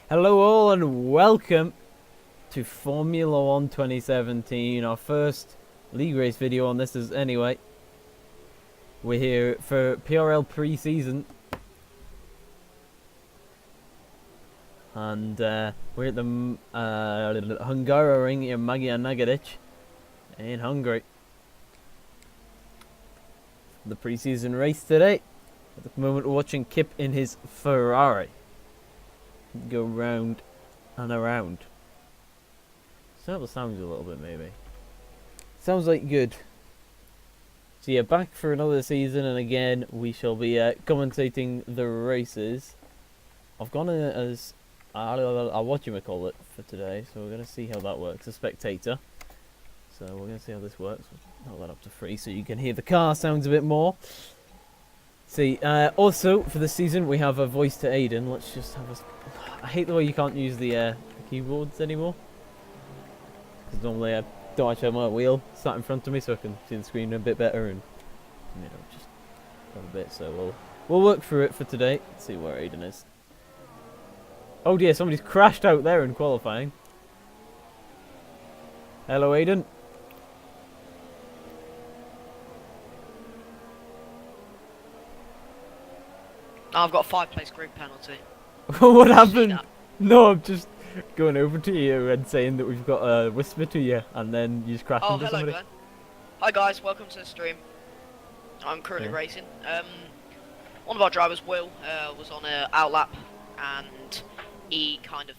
Hello all and welcome to Formula 1 2017, our first league race video on this anyway. We're here for PRL pre-season. And we're at the Hungaroring in Magyar Nagadic in Hungary. The pre-season race today. At the moment we're watching Kip in his Ferrari go round and around. Settle the sounds a little bit, maybe. Sounds like good. So yeah, back for another season, and again we shall be commentating the races. I've gone as what you call it for today, so we're gonna see how that works. A spectator. So we're gonna see how this works. I'll that up to 3 so you can hear the car sounds a bit more. See, also for this season we have a voice to Aiden. Let's just have a. I hate the way you can't use the keyboards anymore. Because normally I don't actually have my wheel sat in front of me so I can see the screen a bit better and just have a bit. So we'll work through it for today. Let's see where Aiden is. Oh dear, somebody's crashed out there in qualifying. Hello, Aiden. I've got a 5-place group penalty. What happened? No, I'm just going over to you and saying that we've got a whisper to you, and then you just crash into hello, somebody. Glenn. Hi guys, welcome to the stream. I'm currently racing. One of our drivers, Will, was on a outlap, and he kind of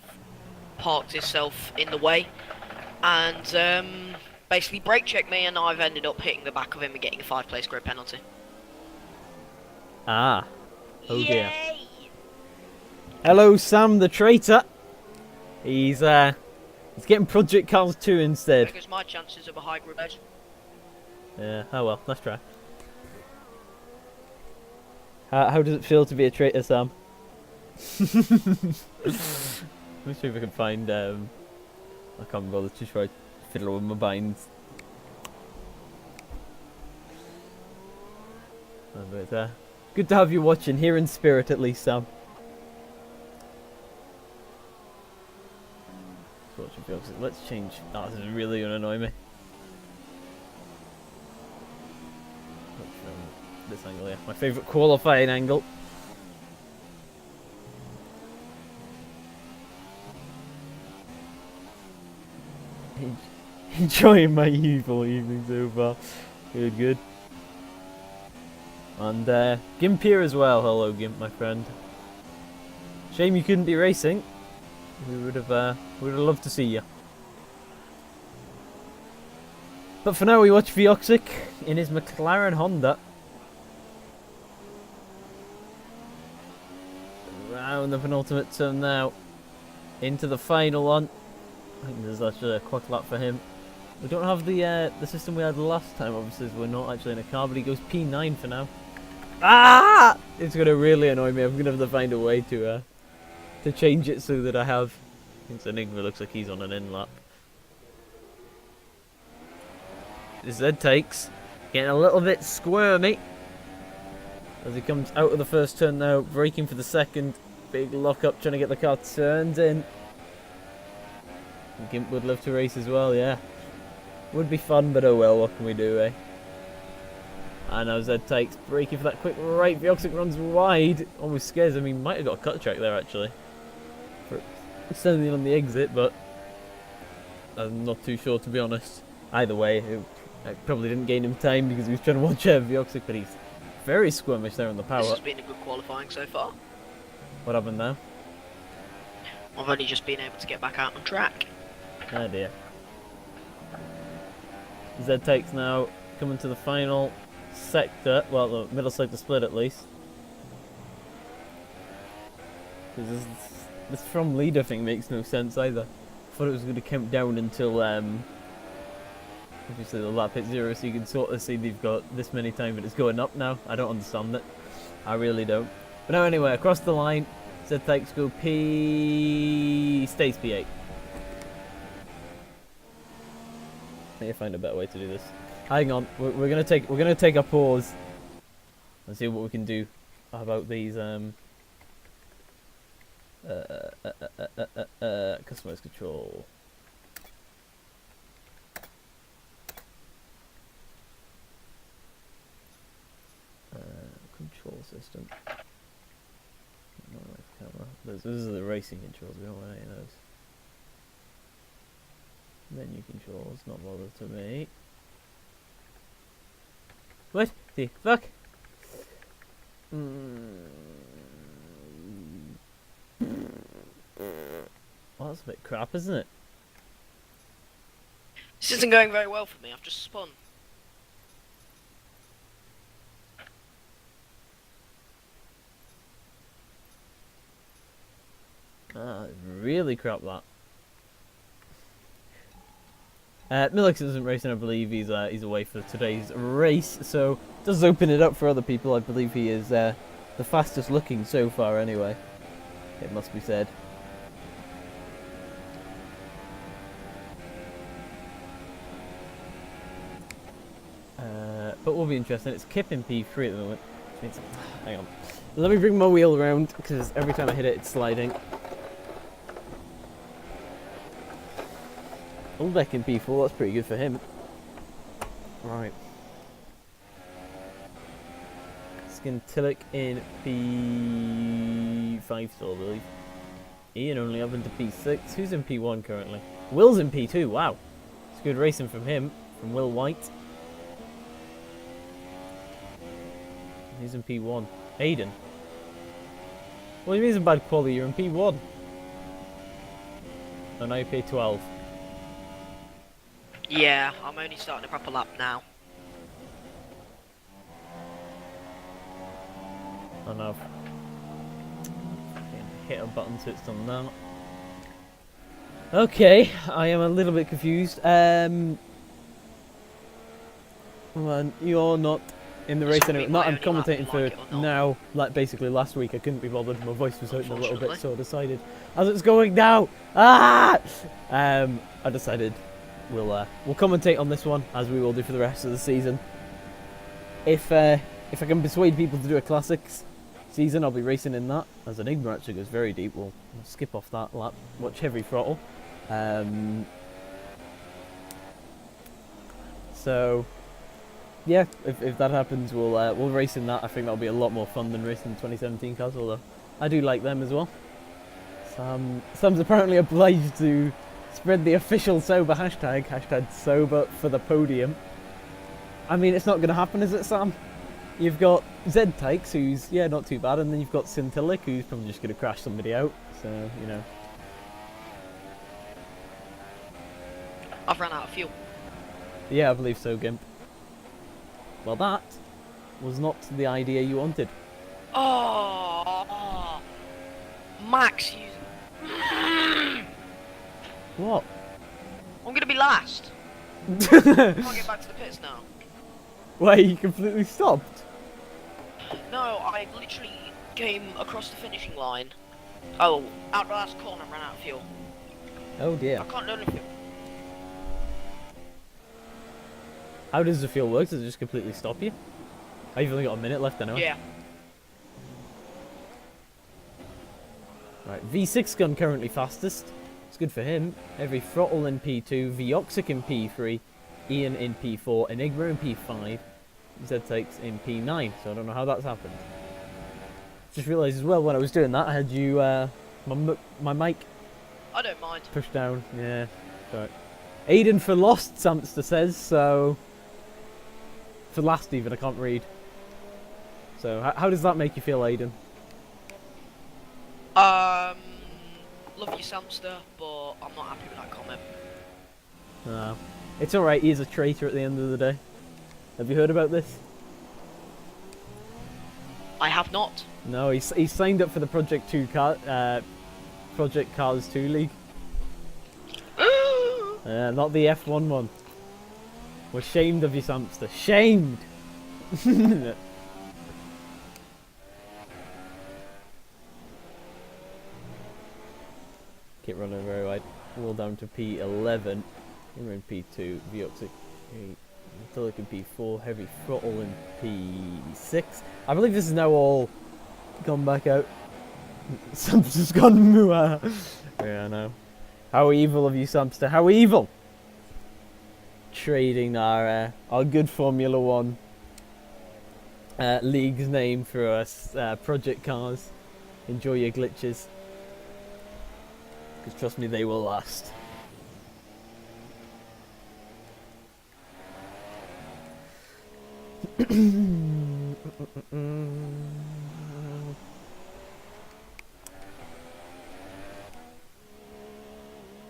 parked himself in the way, and basically brake checked me, and I've ended up hitting the back of him and getting a 5-place group penalty. Ah. Oh dear. Yay! Hello, Sam the traitor. He's getting Project Cars 2 instead. There goes my chances of a high group edge. Yeah, oh well, let's try. How does it feel to be a traitor, Sam? Let me see if I can find, I can't bother to try to fiddle with my binds. But, good to have you watching, here in spirit at least, Sam. Let's change. Oh, this is really gonna annoy me. This angle here, my favourite qualifying angle. Enjoying my evil evening so far. Good. And Gimp here as well. Hello, Gimp, my friend. Shame you couldn't be racing. We would have loved to see you. But for now, we watch Vioxic in his McLaren Honda. Around the penultimate turn now. Into the final one. I think there's actually a quick lap for him. We don't have the system we had last time, obviously, as we're not actually in a car, but he goes P9 for now. Ah! It's going to really annoy me. I'm going to have to find a way to change it so that I have. I think Enigma looks like he's on an in lap. Z takes getting a little bit squirmy as he comes out of the first turn now, braking for the second. Big lock up, trying to get the car turned in. Gimp would love to race as well, yeah. Would be fun, but oh well, what can we do, eh? And now Z takes braking for that quick right. Vioxic runs wide, almost scares him. He might have got a cut track there actually. Standing on the exit, but I'm not too sure to be honest. Either way, I probably didn't gain him time because he was trying to watch Vioxic, but he's very squirmish there on the power. This has been a good qualifying so far. What happened now? I've only just been able to get back out on track. Oh dear. Z takes now coming to the final sector, well, the middle sector split at least. This from leader thing makes no sense either. I thought it was going to count down until obviously the lap hit 0, so you can sort of see they've got this many time, but it's going up now. I don't understand it. I really don't. But no, anyway, across the line, Z takes go stays P8. I need to find a better way to do this. Hang on, we're gonna take a pause and see what we can do about these Customize control. Control system. Camera. Those are the racing controls. We don't want any of those. Menu controls. Not bothered to me. What the fuck? Well, that's a bit crap, isn't it? This isn't going very well for me. I've just spun. Ah, really crap that. Milix isn't racing, I believe. He's away for today's race, so does open it up for other people. I believe he is the fastest looking so far, anyway. It must be said. But will be interesting. It's Kip in P3 at the moment. Which means, hang on. Let me bring my wheel around because every time I hit it, it's sliding. Ulbeck in P4, that's pretty good for him. Right. Skintillic in P5 still, I believe. Ian only up into P6. Who's in P1 currently? Will's in P2, wow. It's good racing from him, from Will White. He's in P1. Aiden. What do you mean it's bad quality? You're in P1. Oh, now you're P12. Yeah, I'm only starting a proper lap now. Oh no. Hit a button so it's done now. Okay, I am a little bit confused. Man, you're not in the race anyway. Not, I'm commentating for now. Like basically last week, I couldn't be bothered. My voice was hurting a little bit, so I decided, as it's going now, I decided we'll commentate on this one as we will do for the rest of the season. If I can persuade people to do a classics season, I'll be racing in that. As Enigma actually goes very deep, we'll skip off that lap. Watch Heavy Throttle. So yeah, if that happens, we'll race in that. I think that'll be a lot more fun than racing the 2017 cars, although I do like them as well. Sam's apparently obliged to spread the official sober hashtag sober for the podium. I mean, it's not going to happen, is it, Sam? You've got Z-Tykes, who's, yeah, not too bad, and then you've got Scintillic, who's probably just going to crash somebody out, so, you know. I've run out of fuel. Yeah, I believe so, Gimp. Well, that was not the idea you wanted. Oh, Max, you... What? I'm going to be last. I can't get back to the pits now. Wait, you completely stopped? No, I literally came across the finishing line. Oh, out the last corner and ran out of fuel. Oh dear. I can't learn anything. How does the fuel work? Does it just completely stop you? I've only got a minute left anyway. Yeah. Right, V6 gun currently fastest. It's good for him. Heavy Throttle in P2, Vioxic in P3, Ian in P4, Enigma in P5, Z-Takes in P9. So I don't know how that's happened. Just realised as well when I was doing that, I had you, my mic. I don't mind. Pushed down, yeah. Right. Aiden for lost, Samster says, so... For last even, I can't read. So, how does that make you feel, Aiden? Love you, Samster, but I'm not happy with that comment. No. It's alright, he is a traitor at the end of the day. Have you heard about this? I have not. No, he's signed up for the Project Cars 2 League. Not the F1 one. We're shamed of you, Samster. Shamed! Keep running very wide. Roll down to P11. We're in P2. Vioxic Metallic in P4. Heavy Throttle in P6. I believe this is now all gone back out. Samster's gone moo. Yeah, I know. How evil of you, Samster. How evil! Trading our good Formula One league's name for us project cars. Enjoy your glitches. Because trust me, they will last.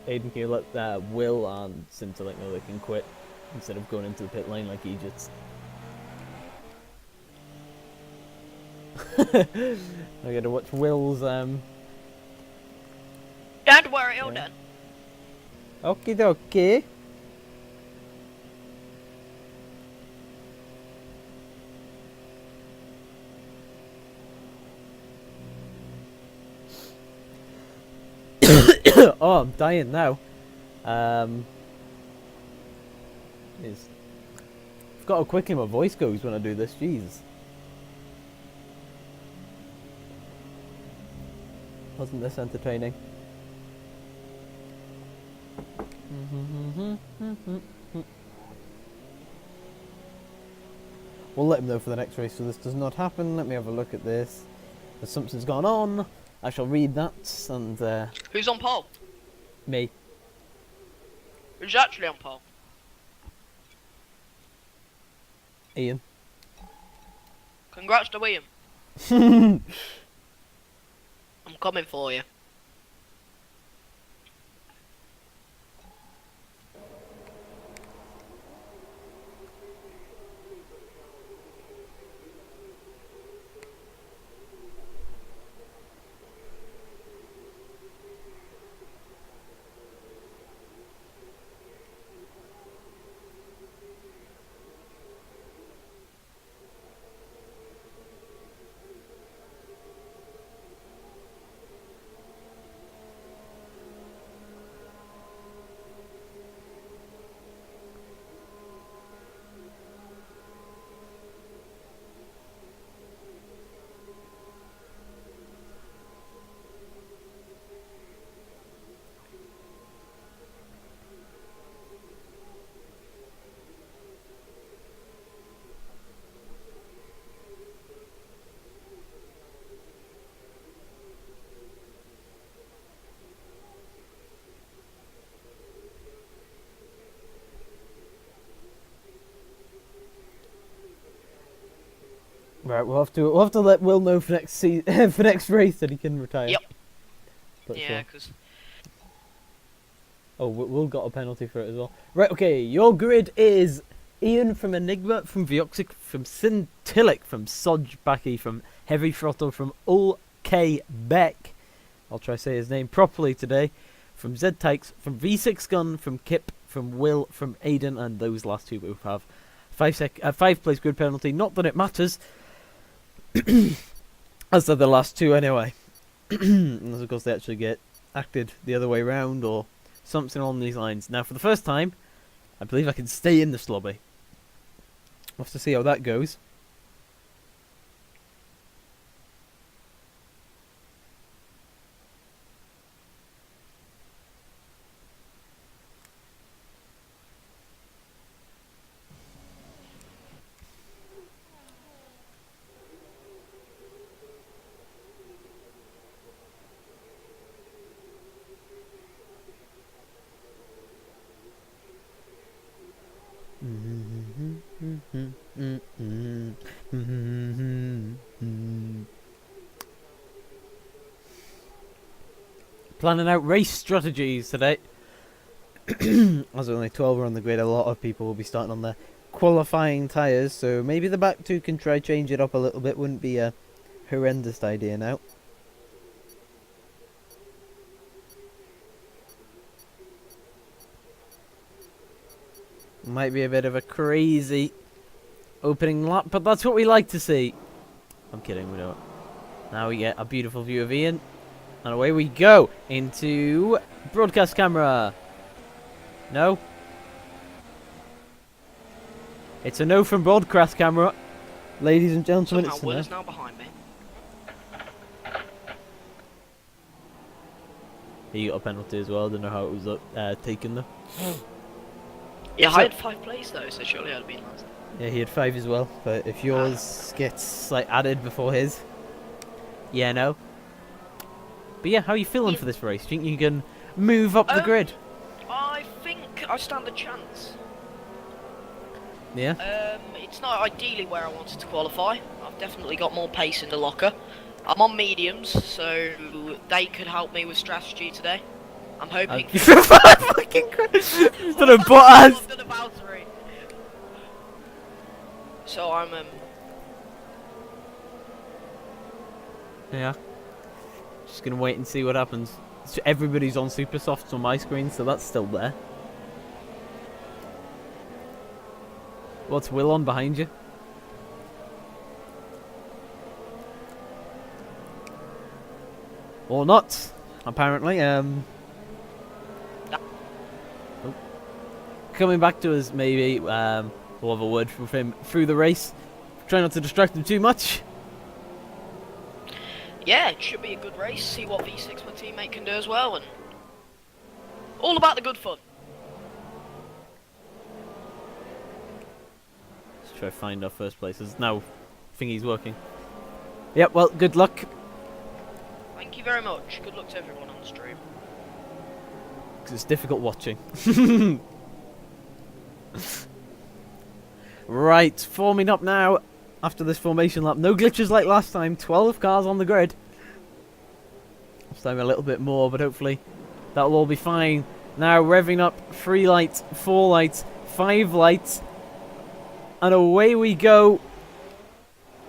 Aiden, can you let Will and Scintillant know they can quit instead of going into the pit lane like idiots? I gotta watch Will's Don't worry, all done. Okie dokie. Oh, I'm dying now. I've got how quickly my voice goes when I do this. Jesus. Wasn't this entertaining? We'll let him know for the next race so this does not happen. Let me have a look at this. There's something's gone on. I shall read that and Who's on pole? Me. Who's actually on pole? Ian. Congrats to William. I'm coming for you. Right, we'll have to let Will know for next for next race that he can retire. Yep. But Yeah, because oh, Will got a penalty for it as well. Right, okay, your grid is Ian from Enigma, from Vioxic, from Scintillant, from Sodge Backy, from Heavy Throttle, from Ul K Beck. I'll try to say his name properly today. From Zed Tykes, from V6 Gun, from Kip, from Will, from Aiden, and those last two both have 5 place grid penalty. Not that it matters. As are the last two anyway. Unless of course they actually get acted the other way round or something along these lines. Now for the first time, I believe I can stay in this lobby. We'll have to see how that goes. Planning out race strategies today. As only 12 are on the grid, a lot of people will be starting on their qualifying tyres, so maybe the back two can try change it up a little bit. Wouldn't be a horrendous idea now. Might be a bit of a crazy opening lap, but that's what we like to see. I'm kidding, we don't. Now we get a beautiful view of Ian. And away we go into broadcast camera. No. It's a no from broadcast camera. Ladies and gentlemen, somehow it's a Will no. is now behind me. He got a penalty as well. I don't know how it was taken though. Yeah, So- I had 5 plays though, so surely I'd been last. Yeah, he had 5 as well. But if yours gets like added before his, yeah, no. But yeah, how are you feeling for this race? Do you think you can move up the grid? I think I stand a chance. Yeah. It's not ideally where I wanted to qualify. I've definitely got more pace in the locker. I'm on mediums, so they could help me with strategy today. I'm hoping. Fucking Christ! He's done a butt ass. I've done a Valtteri. So I'm Yeah. Just gonna wait and see what happens. So everybody's on super softs on my screen, so that's still there. What's Will on behind you? Or not, apparently. Coming back to us, maybe. We'll have a word with him through the race. Try not to distract him too much. yeah, it should be a good race. See what V6 my teammate can do as well, and all about the good fun. Let's try to find our first places. Now, thingy's working. Yep. Well, good luck. Thank you very much. Good luck to everyone on the stream. Because it's difficult watching. Right, forming up now after this formation lap. No glitches like last time. 12 cars on the grid. This time a little bit more, but hopefully that'll all be fine. Now revving up 3 lights, 4 lights, 5 lights. And away we go.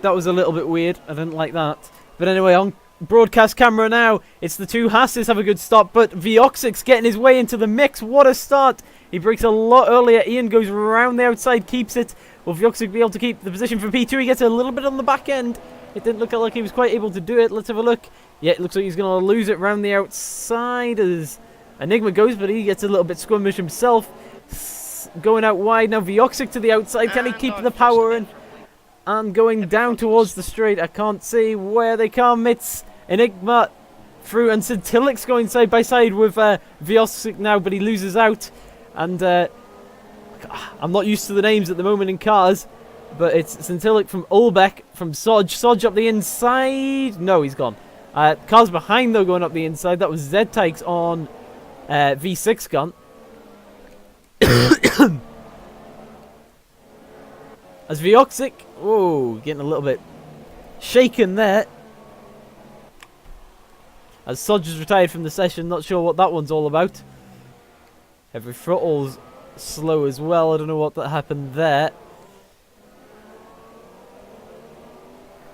That was a little bit weird. I didn't like that. But anyway, on broadcast camera now, it's the 2 Hasses have a good stop, but Vioxic's getting his way into the mix. What a start. He breaks a lot earlier. Ian goes around the outside, keeps it. Will Vioxic be able to keep the position for P2? He gets a little bit on the back end. It didn't look like he was quite able to do it. Let's have a look. Yeah, it looks like he's going to lose it round the outside as Enigma goes, but he gets a little bit squirmish himself. Going out wide now. Vioxic to the outside. Can he keep the power in? And going down towards the straight. I can't see where they come. It's Enigma through, and Scintillic's going side by side with Vioxic now, but he loses out. And I'm not used to the names at the moment in cars, but it's Scintillic from Ulbeck, from Sodge. Sodge up the inside. No, he's gone. Cars behind, though, going up the inside. That was Z-Tykes on V6 gun. As Vioxic, oh, getting a little bit shaken there. As Sodge is retired from the session, not sure what that one's all about. Every throttle's slow as well. I don't know what that happened there.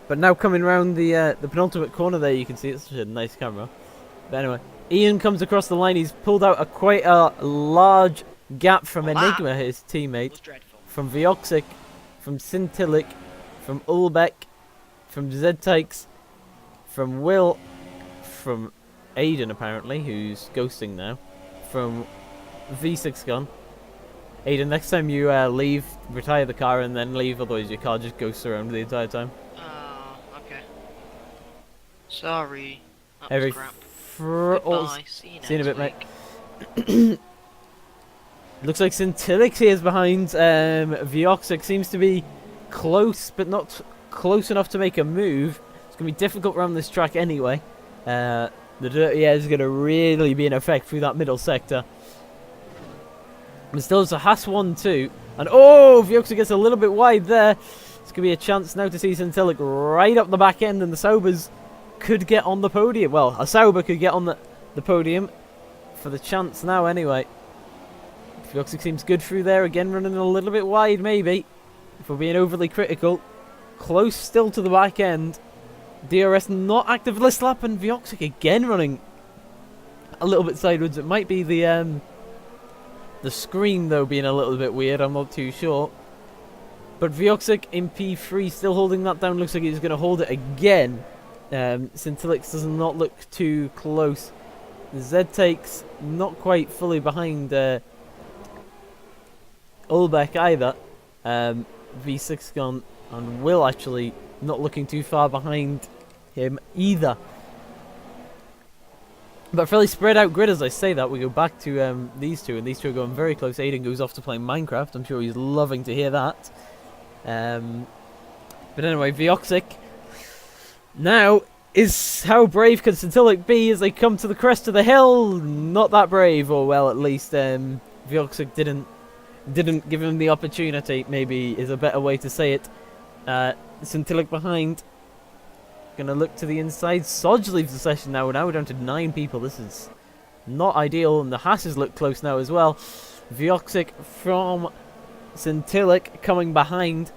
But now coming around the penultimate corner there, you can see it's such a nice camera. But anyway, Ian comes across the line. He's pulled out quite a large gap from Enigma, his teammate, from Vioxic, from Scintillic, from Ulbeck, from Z-Tykes, from Will, from Aiden apparently, who's ghosting now, from V6 gun. Aiden, next time you leave, retire the car and then leave, otherwise your car just ghosts around the entire time. Okay. Sorry. That Every was crap. Goodbye. See you See you in a bit, next mate. Looks like Scintillic here is behind. Vioxic seems to be close, but not close enough to make a move. It's going to be difficult around this track anyway. The dirty air is going to really be in effect through that middle sector. And still it's a Haas 1-2. And oh, Vioxic gets a little bit wide there. It's going to be a chance now to see Scintillic right up the back end, and the Saubers could get on the podium. Well, a Sauber could get on the podium for the chance now anyway. Vioxic seems good through there. Again, running a little bit wide maybe, if we're being overly critical. Close still to the back end. DRS not active this lap, and Vioxic again running a little bit sideways. It might be the screen though being a little bit weird. I'm not too sure. But Vioxic in P3 still holding that down. Looks like he's going to hold it again. Scintillic does not look too close. Z-Tykes not quite fully behind Ulbeck either. V6 gun and Will actually not looking too far behind him either. But fairly spread out grid as I say that. We go back to these two, and these two are going very close. Aiden goes off to play Minecraft. I'm sure he's loving to hear that. But anyway, Vioxic now is how brave can Centilic be as they come to the crest of the hill? Not that brave, or well, at least Vioxic didn't give him the opportunity. Maybe is a better way to say it. Centilic behind. Gonna look to the inside. Sodge leaves the session now. Now we're down to 9 people. This is not ideal, and the hasses look close now as well. Vioxic from Centilic coming behind.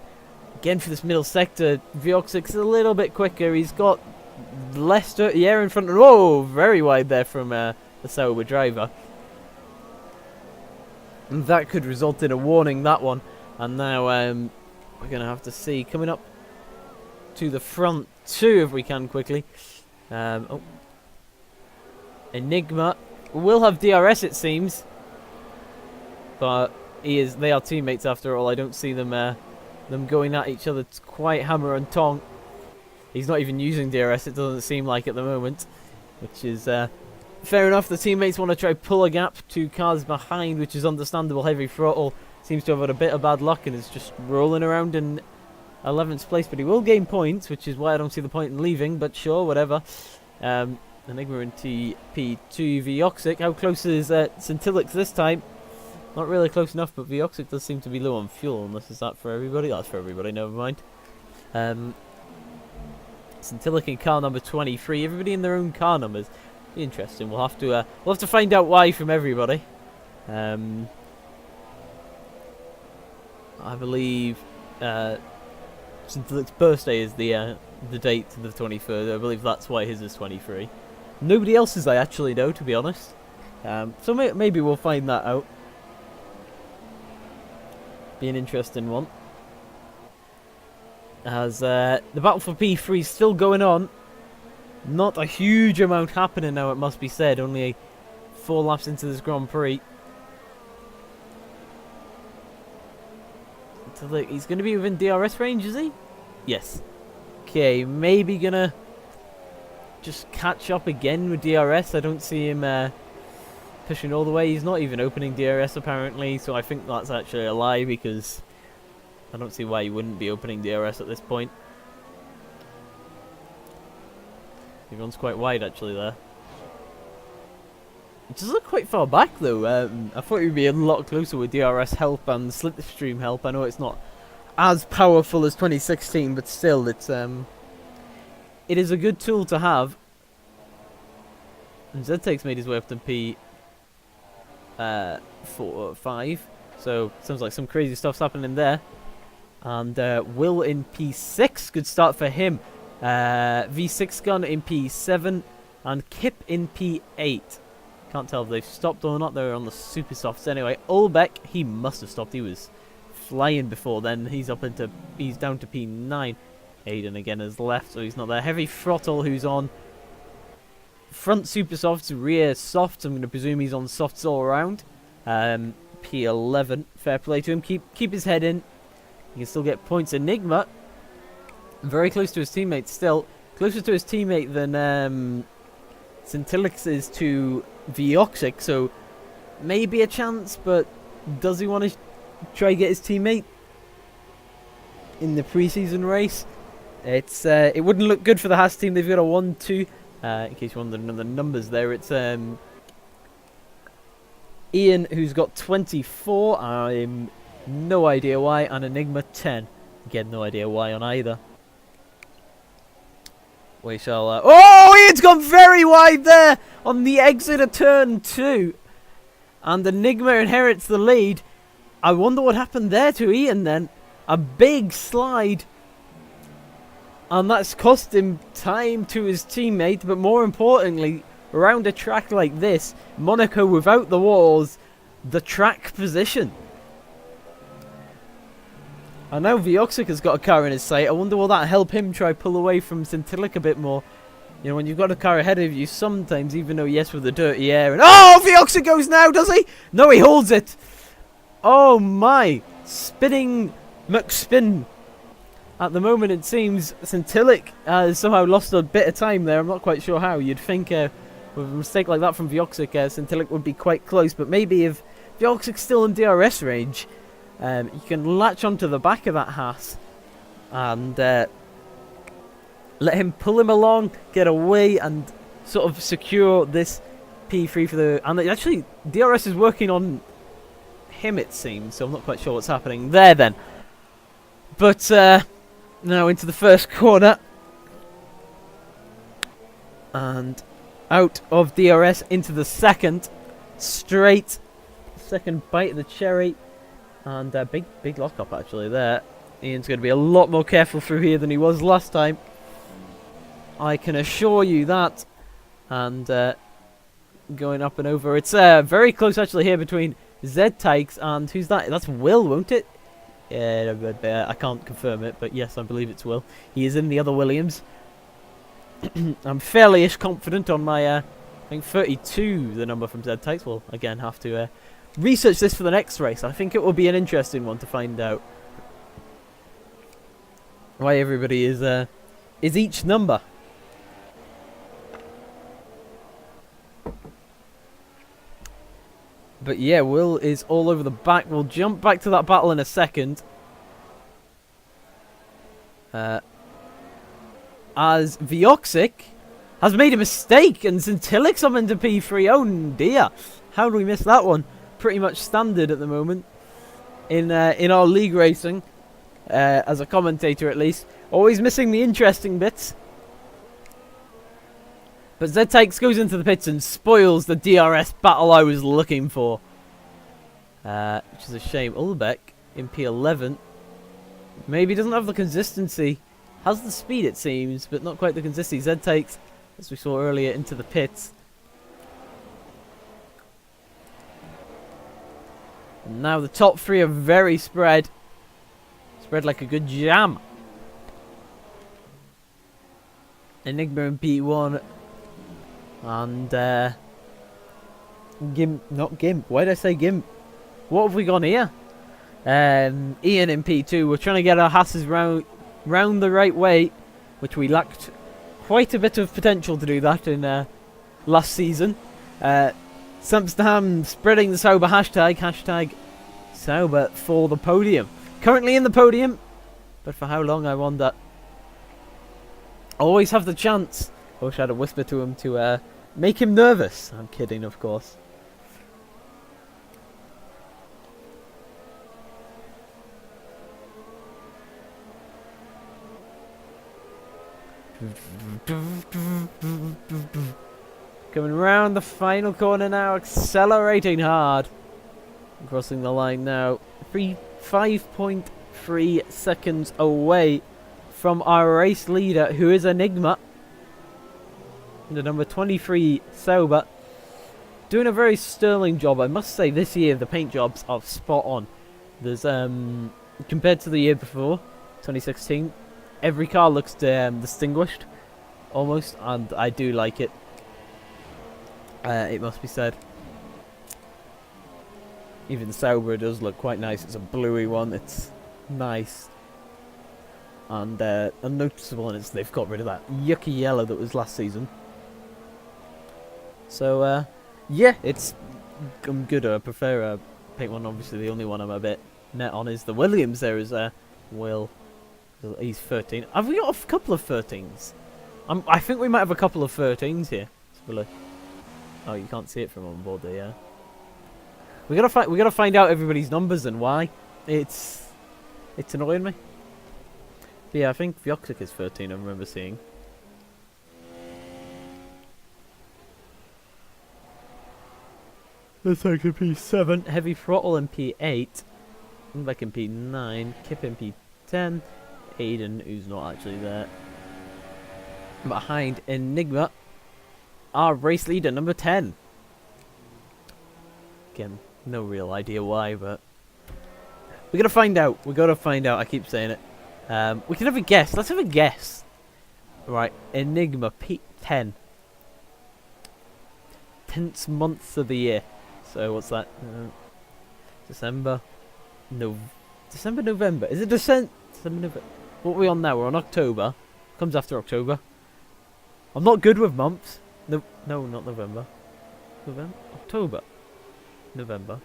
Again for this middle sector. Vioxic's a little bit quicker. He's got less dirty air in front of him. Whoa, very wide there from the Sauber driver. And that could result in a warning, that one. And now we're going to have to see. Coming up to the front two, if we can quickly. Enigma will have DRS, it seems. But they are teammates after all. I don't see them going at each other quite hammer and tong. He's not even using DRS, it doesn't seem like at the moment. Which is fair enough. The teammates want to try pull a gap to cars behind, which is understandable. Heavy Throttle seems to have had a bit of bad luck and is just rolling around in 11th place. But he will gain points, which is why I don't see the point in leaving. But sure, whatever. Enigma in TP2. Vioxic. How close is Centilix this time? Not really close enough, but Vioxic does seem to be low on fuel, unless is that for everybody? That's for everybody, never mind. Centilic in car number 23. Everybody in their own car numbers. Be interesting. We'll have to find out why from everybody. I believe Centilic's birthday is the date to the 23rd. I believe that's why his is 23. Nobody else's I actually know, to be honest. So maybe we'll find that out. Be an interesting one. As the battle for P3 is still going on. Not a huge amount happening now, it must be said. Only 4 laps into this Grand Prix. He's going to be within DRS range, is he? Yes. Okay, maybe going to just catch up again with DRS. I don't see him pushing all the way. He's not even opening DRS apparently, so I think that's actually a lie because I don't see why he wouldn't be opening DRS at this point. He runs quite wide actually there. It does look quite far back though. I thought he'd be a lot closer with DRS help and slipstream help. I know it's not as powerful as 2016, but still, it is a good tool to have. And ZTEX made his way up to P4 or 5, so sounds like some crazy stuff's happening there. And Will in P6, good start for him. V6 Gun in P7 and Kip in P8. Can't tell if they've stopped or not. They're on the super softs anyway. Ulbeck, he must have stopped. He was flying before then. He's down to P9. Aiden again has left, so he's not there. Heavy Throttle, who's on front super softs, rear softs. I'm going to presume he's on softs all around. P11. Fair play to him. Keep his head in. He can still get points. Enigma, very close to his teammate still. Closer to his teammate than Centilix is to Vioxic, so maybe a chance, but does he want to try get his teammate in the preseason race? It wouldn't look good for the Haas team. They've got a 1-2. In case you wanted to know the numbers there, it's Ian, who's got 24. I'm no idea why, and Enigma 10. Again, no idea why on either. We shall. Oh, Ian's gone very wide there on the exit of turn 2, and Enigma inherits the lead. I wonder what happened there to Ian then. A big slide, and that's cost him time to his teammate, but more importantly, around a track like this, Monaco without the walls, the track position. And now Vioxic has got a car in his sight. I wonder will that help him try pull away from Centilic a bit more. You know, when you've got a car ahead of you, sometimes, even though yes with the dirty air, and oh, Vioxic goes now, does he? No, he holds it. Oh my, spinning McSpin. At the moment, it seems Centilic has somehow lost a bit of time there. I'm not quite sure how. You'd think when With a mistake like that from Vioxic, Scintillix would be quite close. But maybe if Vioxic's still in DRS range, you can latch onto the back of that Haas and let him pull him along, get away, and sort of secure this P3 for the... And actually, DRS is working on him, it seems, so I'm not quite sure what's happening there then. But now into the first corner. And out of DRS into the second. Straight second bite of the cherry. And big lock-up actually there. Ian's going to be a lot more careful through here than he was last time. I can assure you that. And going up and over. It's very close actually here between Z-Tykes and who's that? That's Will, won't it? Yeah, I can't confirm it, but yes, I believe it's Will. He is in the other Williams. I'm fairly-ish confident on my, I think 32, the number from Z-Tykes. We'll again have to research this for the next race. I think it will be an interesting one to find out why everybody is each number. But yeah, Will is all over the back. We'll jump back to that battle in a second. As Vioxic has made a mistake and Scintillix up into P3. Oh dear. How do we miss that one? Pretty much standard at the moment in our league racing. As a commentator at least. Always missing the interesting bits. But Z-Tykes goes into the pits and spoils the DRS battle I was looking for. Which is a shame. Ulbeck in P11. Maybe doesn't have the consistency. Has the speed it seems, but not quite the consistency. Z-Tykes, as we saw earlier, into the pits. And now the top three are very spread. Spread like a good jam. Enigma in P1. And not Gimp. Why did I say Gimp? What have we got here? Ian in P2. We're trying to get our Hasses round the right way, which we lacked quite a bit of potential to do that in last season. Samstam spreading the Sauber hashtag Sauber for the podium. Currently in the podium, but for how long I wonder. Always have the chance. I wish I had a whisper to him to make him nervous. I'm kidding, of course. Coming round the final corner now, accelerating hard. Crossing the line now. 5.3 seconds away from our race leader, who is Enigma. The number 23 Sauber. Doing a very sterling job. I must say this year the paint jobs are spot on. There's compared to the year before, 2016, every car looks distinguished almost, and I do like it. It must be said. Even the Sauber does look quite nice. It's a bluey one. It's nice. And noticeable, and they've got rid of that yucky yellow that was last season. So, yeah, I'm good. I prefer a paint one. Obviously, the only one I'm a bit net on is the Williams. There is Will. He's 13. Have we got a couple of 13s? I think we might have a couple of 13s here. Oh, you can't see it from on board there, yeah. We gotta find out everybody's numbers and why. It's annoying me. But yeah, I think Vioxic is 13. I remember seeing. Let's take a P7. Heavy Throttle in P8. Back in P9. Kip in P10. Aiden, who's not actually there. Behind Enigma, our race leader, number 10. Again, no real idea why, but we gotta find out. We gotta find out. I keep saying it. We can have a guess. Let's have a guess. Right, Enigma P10. 10th month of the year. So what's that? December. December, November. Is it December, November? What are we on now? We're on October. Comes after October. I'm not good with months. No, no, not November. November? October. November.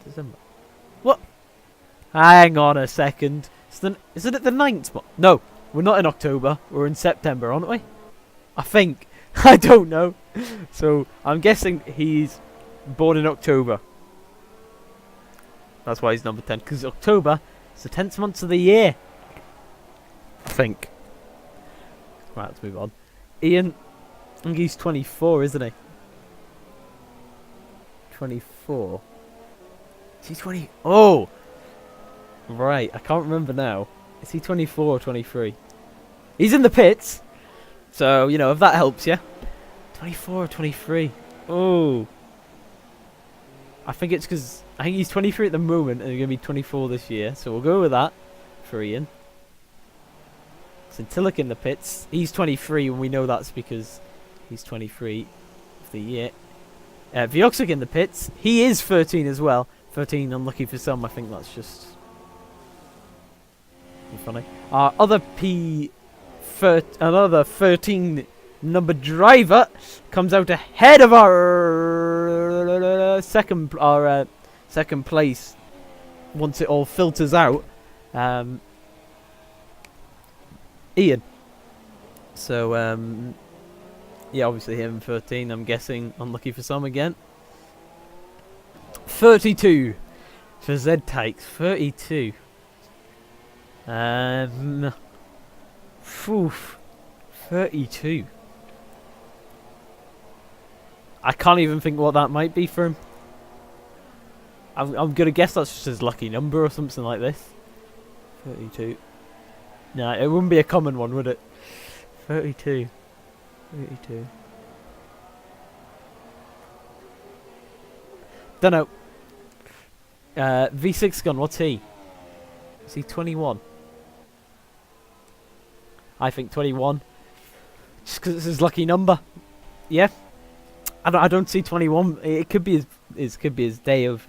December. What? Hang on a second. Isn't it the 9th month? No, we're not in October. We're in September, aren't we? I think. I don't know. So, I'm guessing he's born in October. That's why he's number 10. Because October is the 10th month of the year. I think. Right, let's move on. Ian, I think he's 24, isn't he? 24. Is he 20? Oh! Right, I can't remember now. Is he 24 or 23? He's in the pits. So, you know, if that helps you. 24 or 23. Oh. I think it's because... I think he's 23 at the moment and he's going to be 24 this year. So we'll go with that for Ian. Centilic in the pits. He's 23 and we know that's because he's 23 of the year. Vioxic in the pits. He is 13 as well. 13 unlucky for some. I think that's just... funny. Our other another 13 number driver comes out ahead of our second place once it all filters out. Ian. So yeah, obviously him 13. I'm guessing unlucky for some again. 32 for Z-Takes. 32. Oof, 32. I can't even think what that might be for him. I'm gonna guess that's just his lucky number or something like this. 32. Nah, it wouldn't be a common one, would it? 32. 32. Don't know. V6 gun, what's he? Is he 21? I think 21. Just because it's his lucky number. Yeah. I don't see 21. It could be his day of,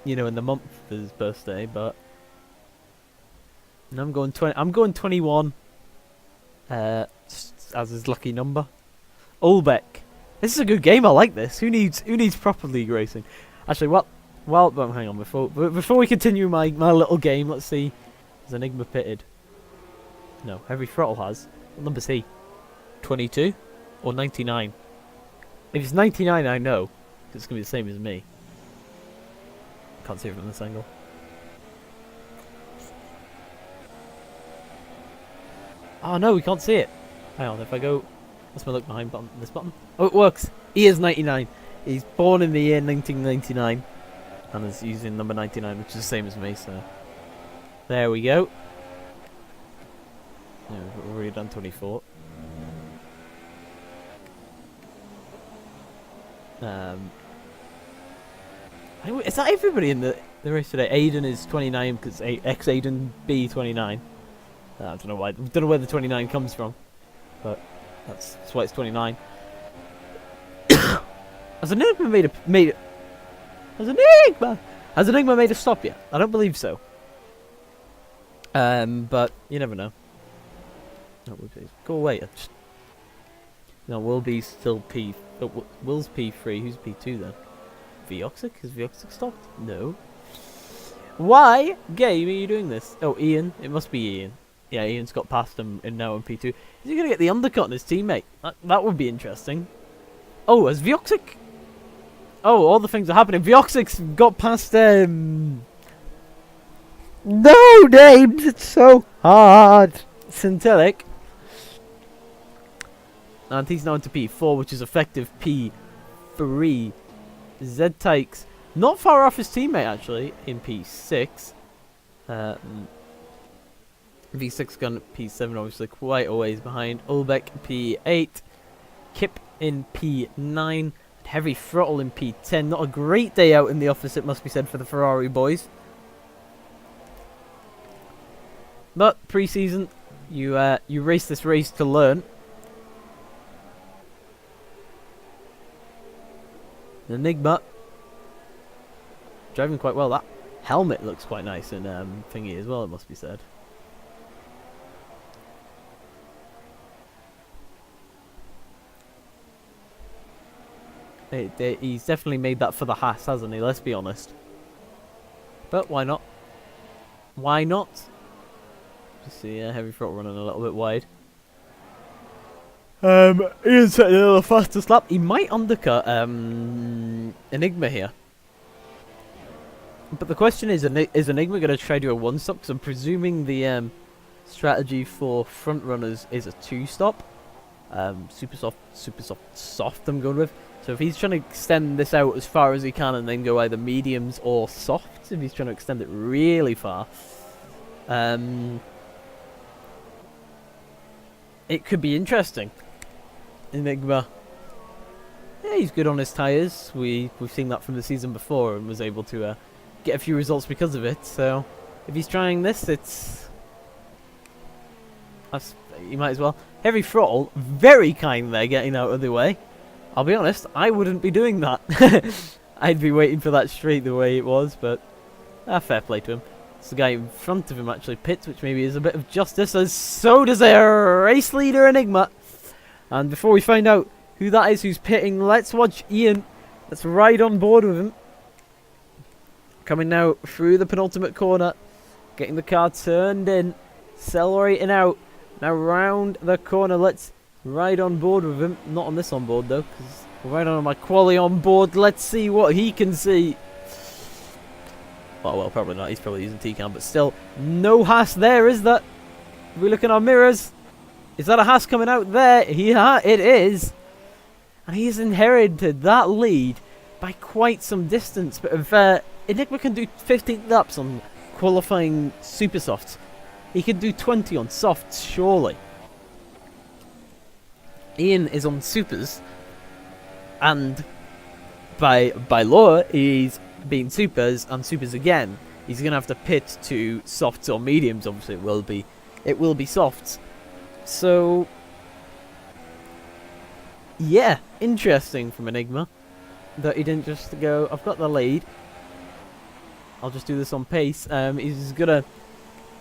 you know, in the month of his birthday, but I'm going 20. I'm going 21. Just as his lucky number. Ulbeck. This is a good game. I like this. Who needs proper league racing? Actually, well, hang on. Before we continue my little game, let's see. Is Enigma pitted? No, Heavy Throttle has. What number's he? 22 or 99? If it's 99, I know. It's gonna be the same as me. Can't see it from this angle. Oh no, we can't see it. Hang on, if I go... What's my look behind button? This button? Oh, it works. He is 99. He's born in the year 1999. And is using number 99, which is the same as me, so... There we go. Yeah, we've already done 24. Is that everybody in the race today? Aiden is 29 because Aiden B 29. I don't know why. I don't know where the 29 comes from, but that's why it's 29. Has Enigma Has Enigma made a stop yet? I don't believe so. But you never know. No, go away. No, will be still P. Will's P3. Who's P2 then? Vioxic? Has Vioxic stopped? No. Why, game, are you doing this? Oh, Ian. It must be Ian. Yeah, Ian's got past him and now on P2. Is he going to get the undercut on his teammate? That would be interesting. Oh, has Vioxic... Oh, all the things are happening. Vioxic's got past... No names! It's so hard! Centilic. And he's now into P4, which is effective P3. Z-Takes not far off his teammate, actually, in P6. V6 gun P7, obviously quite a ways behind. Ulbeck P8. Kip in P9. Heavy Throttle in P10. Not a great day out in the office, it must be said, for the Ferrari boys. But, pre-season, you race this race to learn. Enigma. Driving quite well. That helmet looks quite nice in thingy as well, it must be said. He's definitely made that for the Haas, hasn't he? Let's be honest. But why not? Why not? Just see, heavy throttle running a little bit wide. Ian's setting another fastest lap. He might undercut Enigma here. But the question is Enigma going to try to do a one-stop? Because I'm presuming the strategy for front runners is a two-stop. Super soft I'm going with. So if he's trying to extend this out as far as he can and then go either mediums or softs, if he's trying to extend it really far, it could be interesting. Enigma, yeah, he's good on his tyres. We've seen that from the season before and was able to get a few results because of it. So if he's trying this, you might as well. Heavy throttle, very kind there, getting out of the way. I'll be honest, I wouldn't be doing that. I'd be waiting for that straight the way it was, but fair play to him. It's the guy in front of him actually pits, which maybe is a bit of justice, as so does a race leader Enigma. And before we find out who that is who's pitting, let's watch Ian. Let's ride on board with him. Coming now through the penultimate corner, getting the car turned in, accelerating out. Now round the corner, let's ride on board with him. Not on this on board though, because we're right on my quali on board. Let's see what he can see. Well, probably not. He's probably using T-Cam, but still, no Haas there, is that? If we look in our mirrors, is that a Haas coming out there? Yeah, it is. And he's inherited that lead by quite some distance. But if Enigma can do 15 laps on qualifying super softs, he could do 20 on softs, surely. Ian is on supers, and by law, he's being supers and supers again. He's gonna have to pit to softs or mediums. Obviously, it will be softs. So, yeah, interesting from Enigma that he didn't just go, I've got the lead, I'll just do this on pace. He's gonna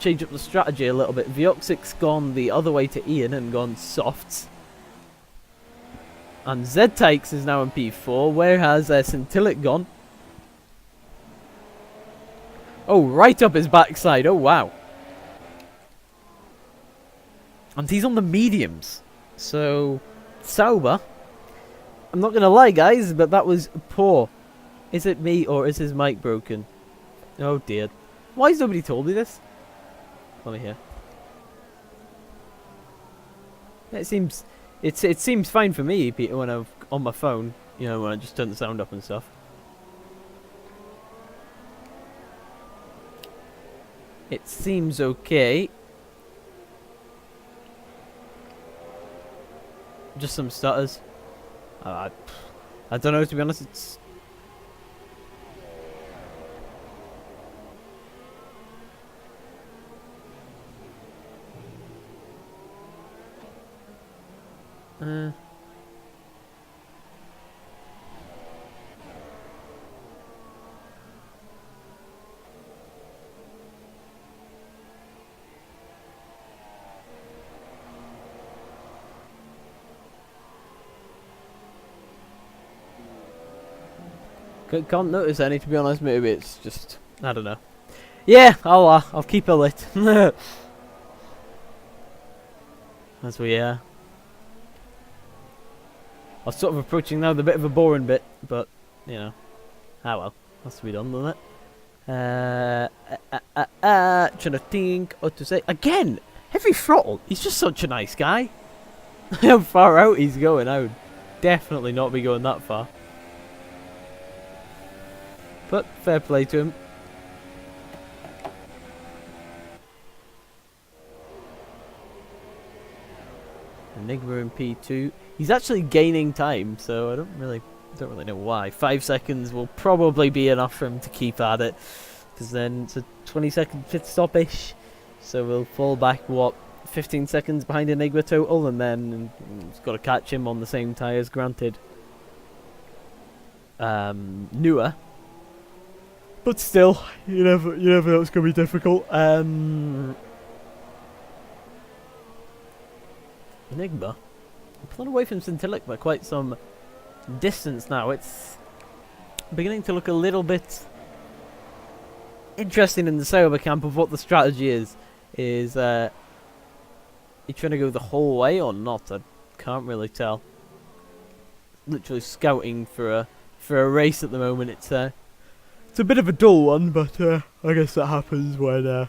change up the strategy a little bit. Vioxic's gone the other way to Ian and gone softs. And Z-Tykes is now in P4. Where has Scintillate gone? Oh, right up his backside. Oh, wow. And he's on the mediums. So, Sauber. I'm not going to lie, guys, but that was poor. Is it me or is his mic broken? Oh, dear. Why has nobody told me this? Let me hear. It seems fine for me, Peter, when I'm on my phone. You know, when I just turn the sound up and stuff. It seems okay. Just some stutters. I don't know, to be honest. It's can't notice any, to be honest. Maybe it's just, I don't know. Yeah, I'll keep it lit. As we I'm sort of approaching now the bit of a boring bit, but you know, well, has to be done, doesn't it? Trying to think what to say again. Heavy throttle. He's just such a nice guy. How far out he's going, I would definitely not be going that far. But fair play to him. Enigma in P2. He's actually gaining time, so I don't really know why. 5 seconds will probably be enough for him to keep at it, because then it's a 20-second pit stop-ish. So we'll fall back, what, 15 seconds behind Enigma total, and then he's got to catch him on the same tyres, granted. Newer. But still, you never know, it's going to be difficult. Enigma, pulling away from Scintillate by quite some distance now. It's beginning to look a little bit interesting in the Sauber camp of what the strategy is. Is he trying to go the whole way or not? I can't really tell. Literally scouting for a race at the moment. It's a bit of a dull one, but I guess that happens when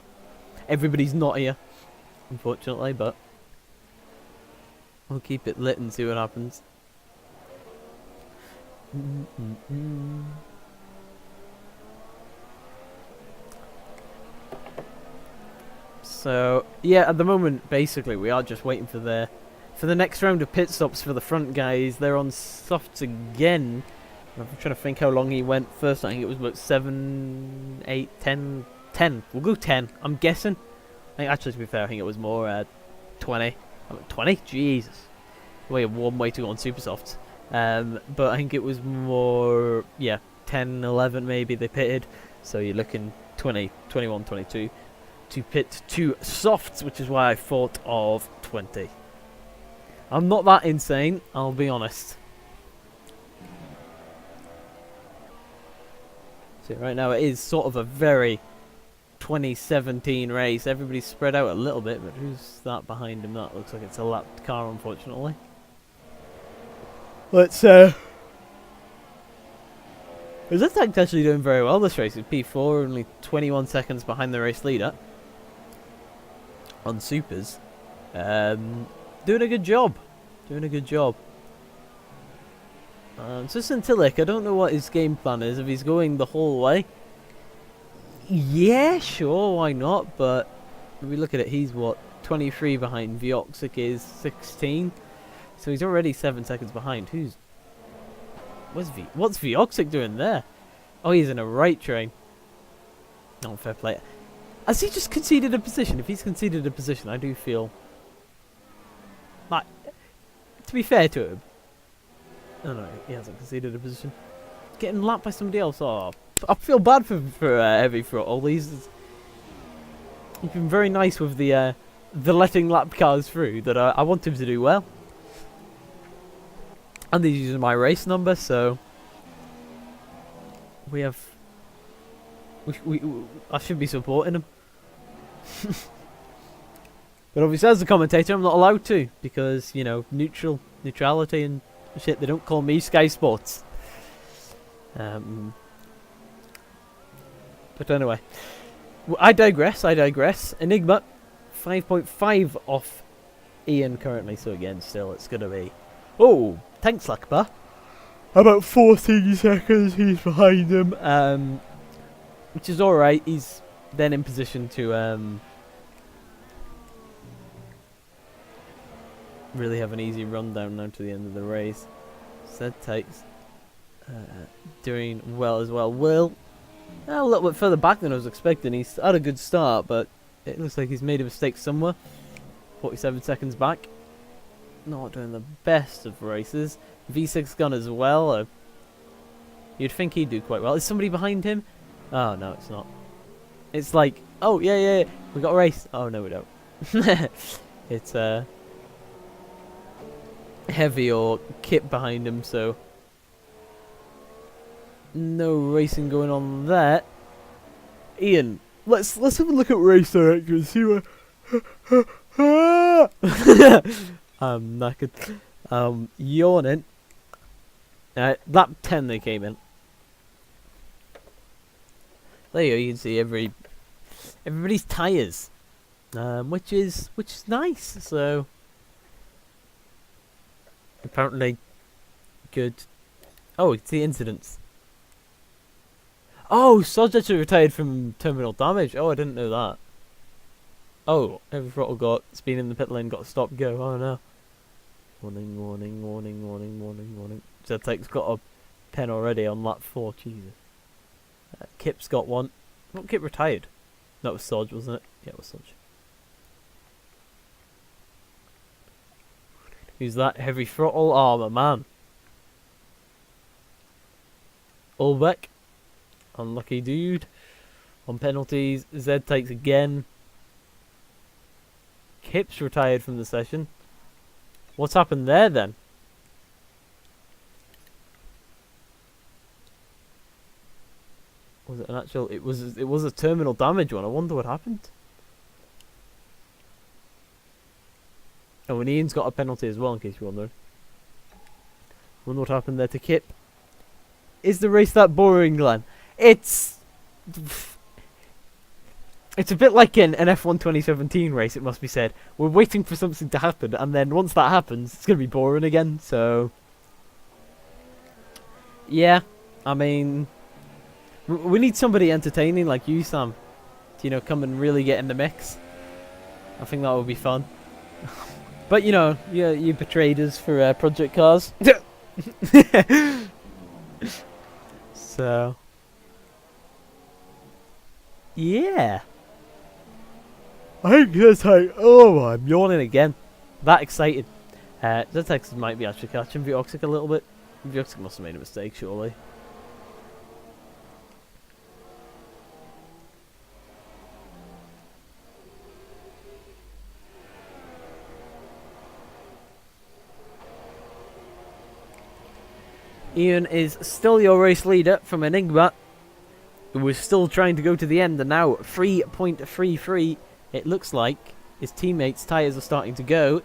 everybody's not here, unfortunately. But we'll keep it lit and see what happens. So yeah, at the moment, basically, we are just waiting for the next round of pit stops for the front guys. They're on softs again. I'm trying to think how long he went first. I think it was about 7, 8, 10. 10. We'll go 10. I'm guessing. I think, actually, to be fair, I think it was more 20. 20? Jesus. One way to go on super softs. But I think it was more, yeah, 10, 11 maybe they pitted. So you're looking 20, 21, 22 to pit 2 softs, which is why I thought of 20. I'm not that insane, I'll be honest. So right now it is sort of a very 2017 race. Everybody's spread out a little bit, but who's that behind him? That looks like it's a lapped car, unfortunately. Let's is this actually doing very well this race? It's P4, only 21 seconds behind the race leader on supers. Doing a good job. Doing a good job. So Centilic, I don't know what his game plan is. If he's going the whole way, yeah, sure, why not? But if we look at it, he's what, 23 behind. Vioxic is 16, so he's already 7 seconds behind. What's Vioxic doing there? Oh, he's in a right train. Oh, fair play. Has he just conceded a position? If he's conceded a position, I do feel like, to be fair to him. Oh no, he hasn't conceded a position. Getting lapped by somebody else. Oh, I feel bad for Heavy Throttle. He's been very nice with the letting lap cars through. That I want him to do well. And he's using my race number, so we have. I should be supporting him. But obviously, as a commentator, I'm not allowed to because, you know, neutrality and shit. They don't call me Sky Sports. But anyway, I digress. Enigma, 5.5 off Ian currently. So again, still, it's gonna be. Oh, thanks, Lakbar. About 14 seconds he's behind him. Which is all right. He's then in position to really have an easy rundown now to the end of the race. Zed takes doing well as well. Will a little bit further back than I was expecting. He's had a good start, but it looks like he's made a mistake somewhere. 47 seconds back. Not doing the best of races. V6 gun as well. You'd think he'd do quite well. Is somebody behind him? Oh no, it's not. It's like, oh yeah, we got a race. Oh no, we don't. It's Heavy or Kip behind him, so no racing going on there. Ian, let's have a look at race director and see where. I'm knackered. Yawning. Lap 10 they came in. There you go. You can see everybody's tyres, which is nice. So apparently good. Oh, it's the incidents. Oh, Sodjet retired from terminal damage. Oh, I didn't know that. Oh, Heavy Throttle got spin in the pit lane, got a stop go. Oh no. Warning. Zettek's got a pen already on lap 4. Jesus. Kip's got one. Not Kip retired. That was Sodge, wasn't it? Yeah, it was Sodge. Who's that? Heavy Throttle? Oh, my man. Ulbeck. Unlucky dude. On penalties. Zed takes again. Kip's retired from the session. What's happened there then? Was it an actual? It was a terminal damage one. I wonder what happened. Oh, and Ian's got a penalty as well, in case you're wondering. Wonder what happened there to Kip. Is the race that boring, Glenn? It's a bit like an F1 2017 race, it must be said. We're waiting for something to happen, and then once that happens, it's going to be boring again, so... Yeah, I mean... We need somebody entertaining like you, Sam. To, come and really get in the mix. I think that would be fun. But, you betrayed us for Project Cars. So... Yeah. I think that's how... Oh, I'm yawning again. That excited. ZTX might be actually catching Vioxic a little bit. Vioxic must have made a mistake, surely. Ian is still your race leader from Enigma, who is still trying to go to the end, and now 3.33 it looks like his teammates' tyres are starting to go,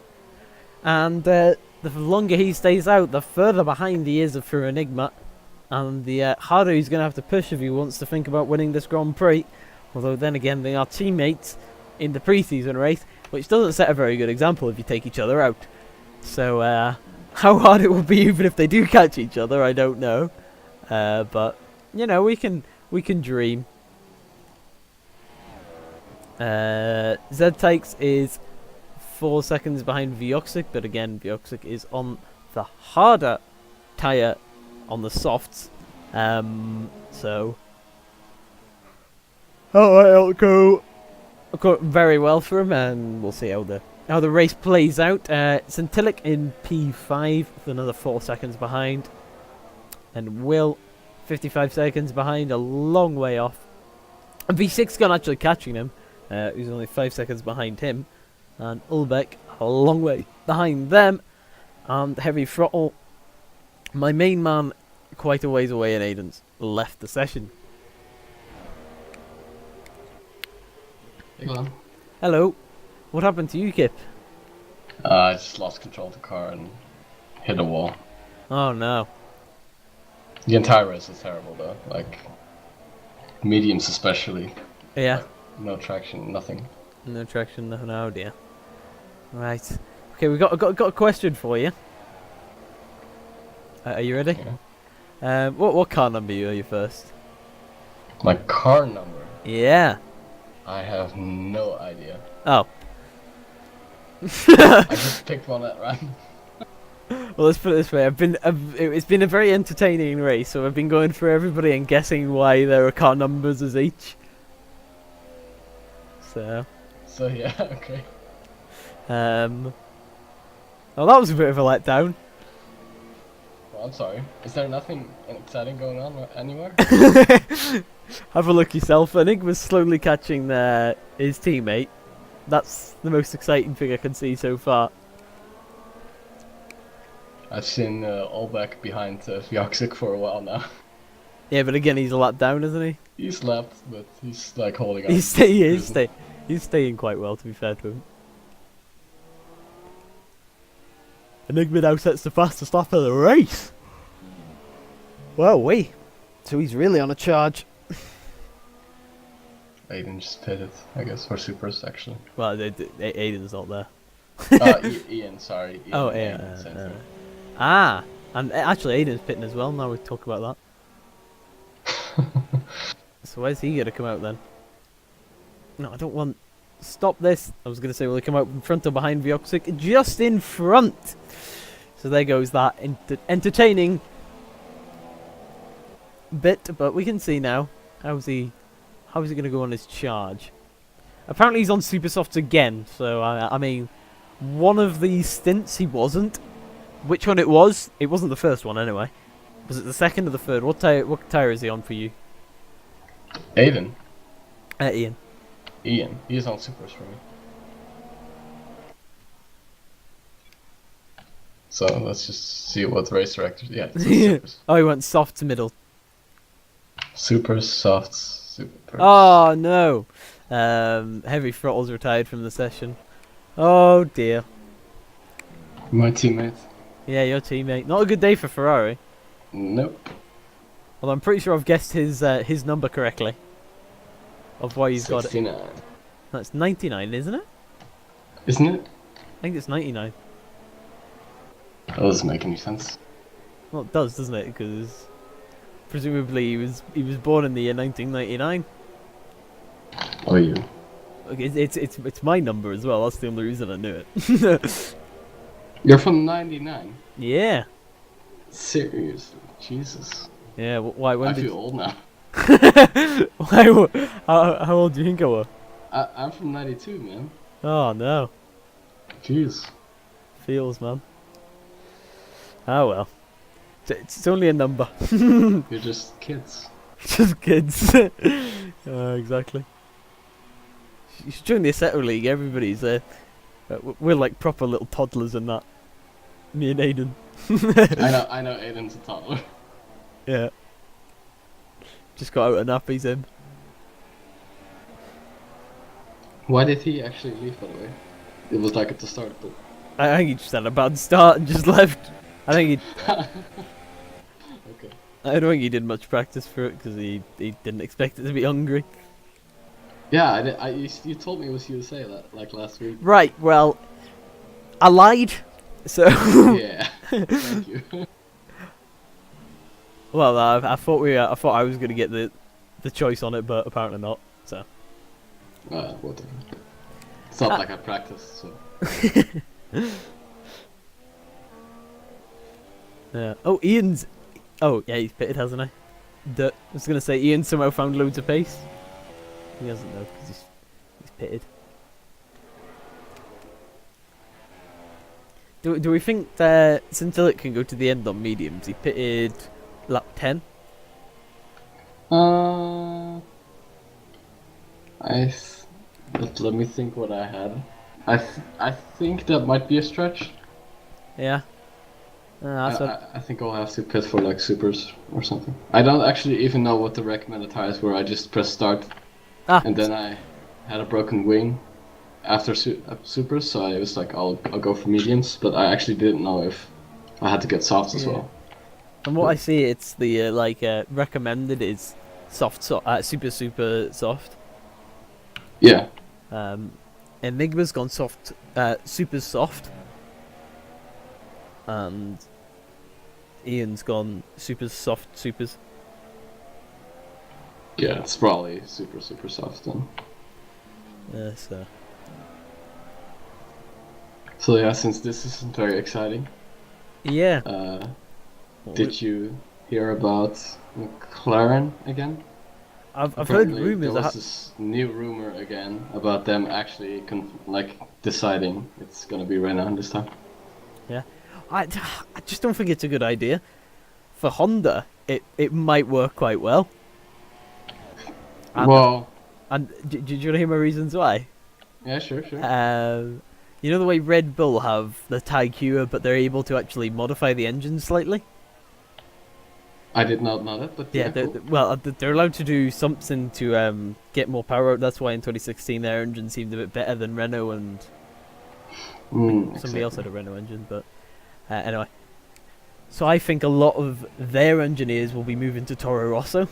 and the longer he stays out, the further behind he is for Enigma, and the harder he's going to have to push if he wants to think about winning this Grand Prix. Although then again, they are teammates in the pre-season race, which doesn't set a very good example if you take each other out. So how hard it will be even if they do catch each other, I don't know. But we can dream. ZTX is 4 seconds behind Vioxic, but again, Vioxic is on the harder tyre on the softs. So... it'll go very well for him, and we'll see how the race plays out. Centilic in P5 with another 4 seconds behind. And Will, 55 seconds behind, a long way off. And V6 gun actually catching him, who's only 5 seconds behind him. And Ulbeck, a long way behind them. And Heavy Throttle, my main man, quite a ways away, and Aiden's left the session. Hello. Hello. What happened to you, Kip? I just lost control of the car and hit a wall. Oh no. The entire race was terrible though, like mediums especially. Yeah. Like, no traction, nothing. No traction, nothing. Oh dear. Right. Okay, we got a question for you. Are you ready? Yeah. What car number are you first? My car number? Yeah. I have no idea. Oh. I just picked one at random. Well, let's put it this way. It's been a very entertaining race, so I've been going through everybody and guessing why there are car numbers as each. So yeah, okay. Well, that was a bit of a letdown. Well, I'm sorry. Is there nothing exciting going on anywhere? Have a look yourself. Enigma's slowly catching his teammate. That's the most exciting thing I can see so far. I've seen Olbeck behind Vioxic for a while now. Yeah, but again, he's a lap down, isn't he? He's left, but he's like holding on. He's staying quite well, to be fair to him. Enigma now sets the fastest lap of the race. Well, so he's really on a charge. Aiden just pitted, I guess, for supers actually. Well, Aiden's not there. Ian, sorry. Ian, Oh, yeah. And actually Aiden's pitting as well, now we talk about that. So where's he going to come out then? No, I don't want... Stop this. I was going to say, will he come out in front or behind Vioxic? Just in front! So there goes that entertaining bit, but we can see now. How's he going to go on his charge? Apparently he's on super softs again, so I mean, one of these stints he wasn't. Which one it wasn't the first one anyway. Was it the second or the third? What tire is he on for you? Aiden. Ian. Ian. He's on supers for me. So let's just see what the race director. Yeah. It's supers. Oh, he went soft to middle. Super soft, super. Oh no! Heavy throttle's retired from the session. Oh dear. My teammate. Yeah, your teammate. Not a good day for Ferrari. Nope. Well, I'm pretty sure I've guessed his number correctly. Of why he's got it. 69. That's 99, isn't it? Isn't it? I think it's 99. That doesn't make any sense. Well, it does, doesn't it? Because presumably he was born in the year 1999. Oh, you. Okay, it's my number as well. That's the only reason I knew it. You're from 99? Yeah. Seriously? Jesus. Yeah. Why? When I did? feel old now. Why? How old do you think I was? I'm from 92, man. Oh no. Jeez. Feels, man. Oh well. It's only a number. You're just kids. Just kids. Exactly. You should join the Assetto League. Everybody's we're like proper little toddlers and that. Me and Aiden. I know Aiden's a toddler. Yeah. Just got out of nappies in. Why did he actually leave, by the way? It was like at the start, but... I think he just had a bad start and just left. I think he. Okay. I don't think he did much practice for it because he didn't expect it to be hungry. Yeah, you told me it was USA like last week. Right. Well, I lied. So. Yeah. Thank you. Well, I thought I was gonna get the choice on it, but apparently not. So. Whatever. It's not like I practiced, so. Yeah. Oh, Ian's. Oh, yeah, he's pitted, hasn't he? I was gonna say Ian somehow found loads of pace. He hasn't though, because he's pitted. Do we think that Scintillate can go to the end on mediums? He pitted lap 10. Let me think what I had. I think that might be a stretch. Yeah. That's what. I think I'll have to pit for like supers or something. I don't actually even know what the recommended tires were. I just pressed start, and then I had a broken wing after supers, so I was like, I'll go for mediums. But I actually didn't know if I had to get softs as well. From what I see, it's the recommended is super soft. Yeah. Enigma's gone soft, super soft, and Ian's gone super soft supers. Yeah, it's probably super soft then. So yeah, since this isn't very exciting. Yeah. Did you hear about McLaren again? I've heard rumors. There was this new rumor again about them actually deciding it's gonna be Renault this time. Yeah, I just don't think it's a good idea. For Honda, it might work quite well. And do you want to hear my reasons why? Yeah, sure. You know the way Red Bull have the Taikua, but they're able to actually modify the engine slightly? I did not know that, but yeah, cool. They're allowed to do something to get more power out. That's why in 2016 their engine seemed a bit better than Renault, and somebody else had a Renault engine, but anyway. So I think a lot of their engineers will be moving to Toro Rosso,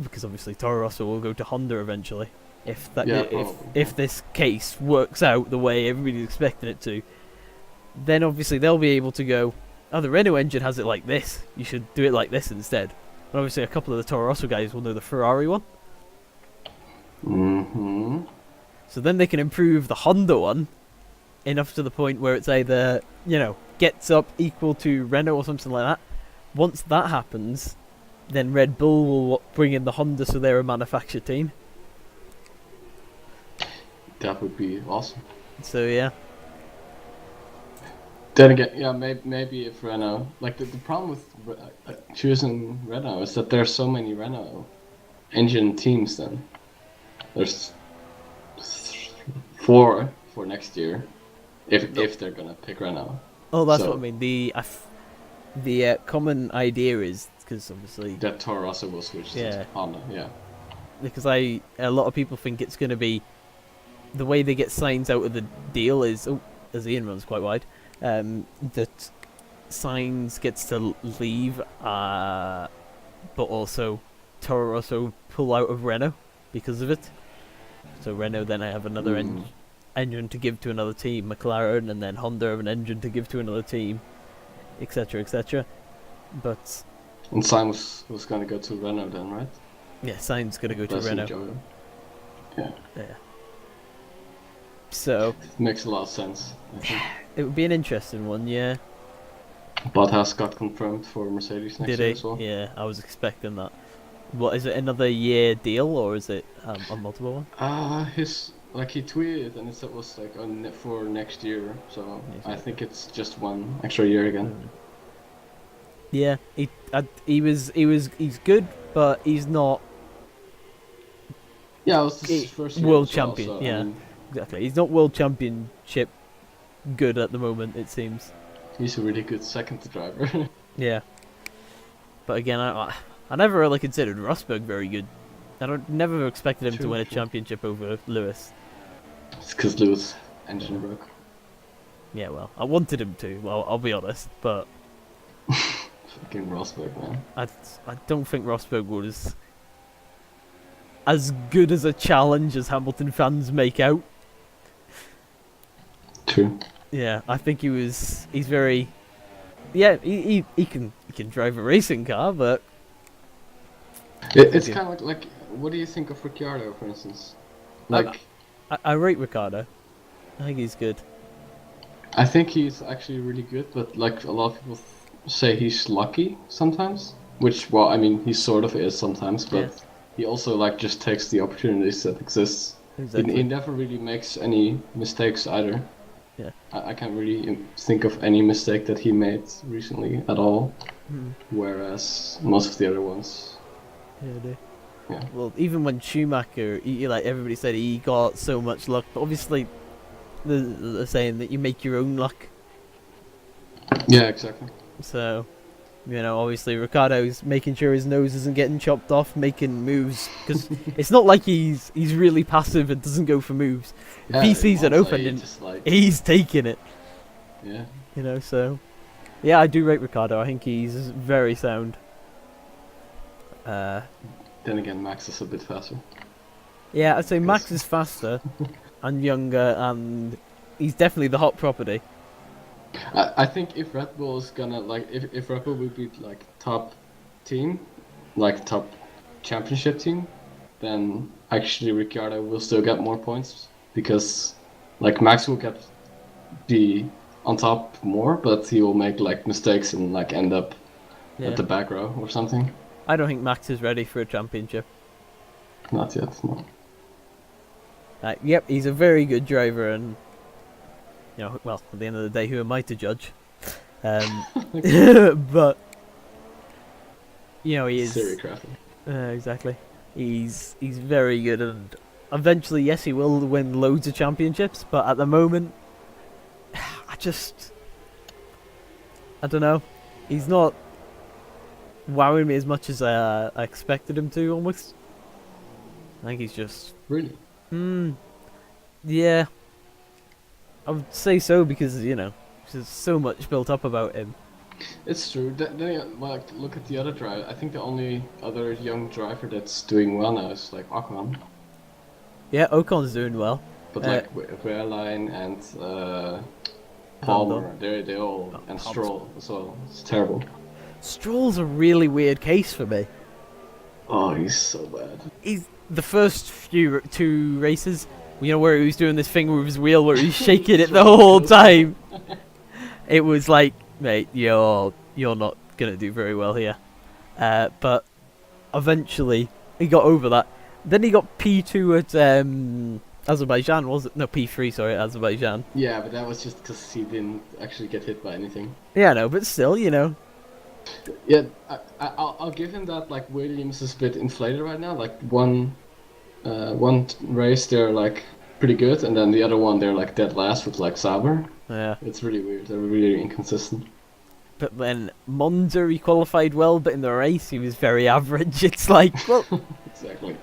because obviously Toro Rosso will go to Honda eventually. If this case works out the way everybody's expecting it to, then obviously they'll be able to go, oh, the Renault engine has it like this, you should do it like this instead. And obviously a couple of the Toro Rosso guys will know the Ferrari one. Mm-hmm. So then they can improve the Honda one enough to the point where it's either, gets up equal to Renault or something like that. Once that happens, then Red Bull will bring in the Honda, so they're a manufacturer team. That would be awesome. So yeah. Then again, yeah, maybe if Renault, like the problem with choosing Renault is that there's so many Renault engine teams. Then there's 4 for next year, if they're gonna pick Renault. Oh, that's what I mean. The common idea is because obviously That Toro Rosso will switch to Honda. Yeah. Because a lot of people think it's going to be the way they get Sainz out of the deal is as Ian runs quite wide, that Sainz gets to leave, but also Toro Rosso pull out of Renault because of it. So Renault then have another engine to give to another team, McLaren, and then Honda have an engine to give to another team, etc., etc. But and Sainz was going to go to Renault then, right? Yeah, Sainz going to go to Renault. Yeah. So it makes a lot of sense. I think. It would be an interesting one, yeah. Bottas got confirmed for Mercedes next year as well. Yeah, I was expecting that. What is it? Another year deal, or is it a multiple one? He tweeted and it was like for next year. So I think it's just one extra year again. Yeah, he's good, but he's not. Yeah, it was his first year world as well, champion. so, yeah, I mean, exactly. He's not world championship good at the moment. It seems. He's a really good second driver. Yeah, but again, I never really considered Rosberg very good. I never expected him to win a championship over Lewis. It's because Lewis' engine broke. Yeah, well, I wanted him to. Well, I'll be honest, but fucking Rosberg, man. I don't think Rosberg was as good as a challenge as Hamilton fans make out. True. Yeah, I think he's very. Yeah, he can drive a racing car, but it's kind of like what do you think of Ricciardo, for instance? Like I rate Ricciardo. I think he's good. I think he's actually really good, but like a lot of people say he's lucky sometimes, which well, I mean he sort of is sometimes, but he also like just takes the opportunities that exist. Exactly. He never really makes any mistakes either. Yeah. I can't really think of any mistake that he made recently at all, whereas most of the other ones. Yeah, I do. Yeah. Well, even when Schumacher, like everybody said, he got so much luck, but obviously, they're saying that you make your own luck. Yeah, exactly. So, obviously Ricciardo's making sure his nose isn't getting chopped off, making moves, because it's not like he's really passive and doesn't go for moves. Yeah, if he sees it open, and he's taking it. Yeah. So, yeah, I do rate Ricciardo. I think he's very sound. Then again, Max is a bit faster. Yeah, I'd say Max is faster and younger, and he's definitely the hot property. I think if Red Bull is gonna if Red Bull would be like top team, like top championship team, then actually Ricciardo will still get more points because like Max will be on top more, but he will make like mistakes and like end up at the back row or something. I don't think Max is ready for a championship. Not yet, no. Yep, he's a very good driver, and well, at the end of the day, who am I to judge? But he is. Very crafty. Exactly. He's very good, and eventually, yes, he will win loads of championships. But at the moment, I don't know. He's not wowing me as much as I expected him to. Almost. I think he's just really. Yeah. I would say so because there's so much built up about him. It's true. Look at the other driver. I think the only other young driver that's doing well now is like Ocon. Yeah, Ocon's doing well. But like Wehrlein and Palmer, they all and Stroll as well. It's terrible. Stroll's a really weird case for me. Oh, he's so bad. He's the first two races. Where he was doing this thing with his wheel where he's shaking it the whole time. It was like, mate, you're not gonna do very well here. But eventually he got over that. Then he got P2 at Azerbaijan, was it? No, P3, sorry, at Azerbaijan. Yeah, but that was just because he didn't actually get hit by anything. Yeah, no, but still, Yeah, I'll give him that. Like Williams is a bit inflated right now. Like one race they're like pretty good, and then the other one they're like dead last with like Sauber. Yeah, it's really weird. They're really inconsistent. But then Monza, he qualified well, but in the race he was very average. It's like, well, Exactly.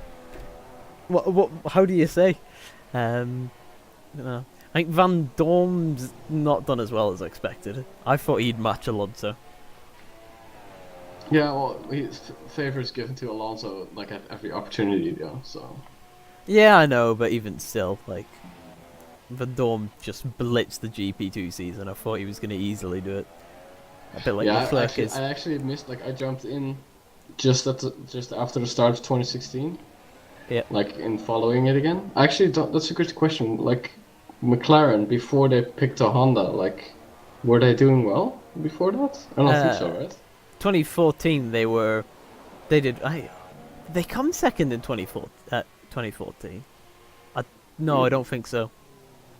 what? How do you say? You know, I think Van Dorn's not done as well as expected. I thought he'd match Alonso. Yeah, well, his favors given to Alonso like at every opportunity, though. So. Yeah, I know, but even still, like, Van Dorn just blitzed the GP2 season. I thought he was going to easily do it. A bit like Leclerc is. I actually missed, like, I jumped in just after the start of 2016. Yeah. Like, in following it again. Actually, that's a good question. Like, McLaren, before they picked a Honda, like, were they doing well before that? I don't think so, right? 2014, they come second in 2014. No, I don't think so.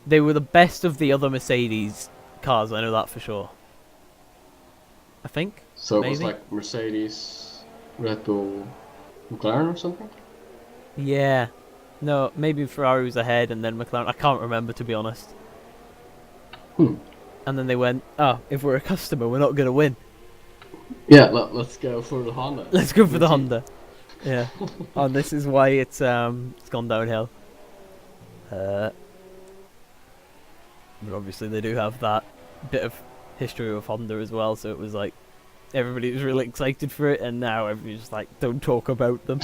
They were the best of the other Mercedes cars, I know that for sure. I think. So maybe? It was like Mercedes, Red Bull, McLaren or something? Yeah. No, maybe Ferrari was ahead and then McLaren. I can't remember, to be honest. And then they went, oh, if we're a customer, we're not going to win. Yeah, let's go for the Honda. Let's go for the Honda. Yeah. And this is why it's gone downhill. But obviously they do have that bit of history with Honda as well, so it was like everybody was really excited for it, and now everybody's just like, don't talk about them.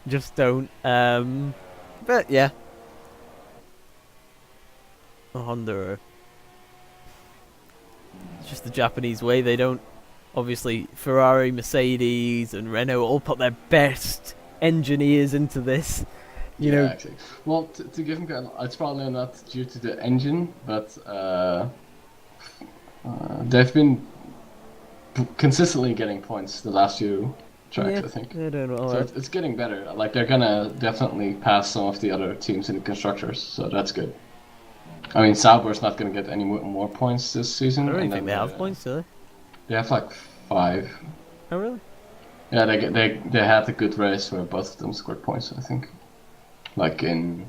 Just don't. But yeah, Honda are just the Japanese way. They don't, obviously Ferrari, Mercedes and Renault all put their best engineers into this. You know. Exactly. Well, to give them credit, it's probably not due to the engine, but they've been consistently getting points the last few tracks, I think. I don't know. So it's getting better. Like, they're gonna definitely pass some of the other teams in the constructors, so that's good. I mean, Sauber's not gonna get any more points this season. I don't even think they have points, do they? They have like 5. Oh really? Yeah, they had a good race where both of them scored points, I think. Like in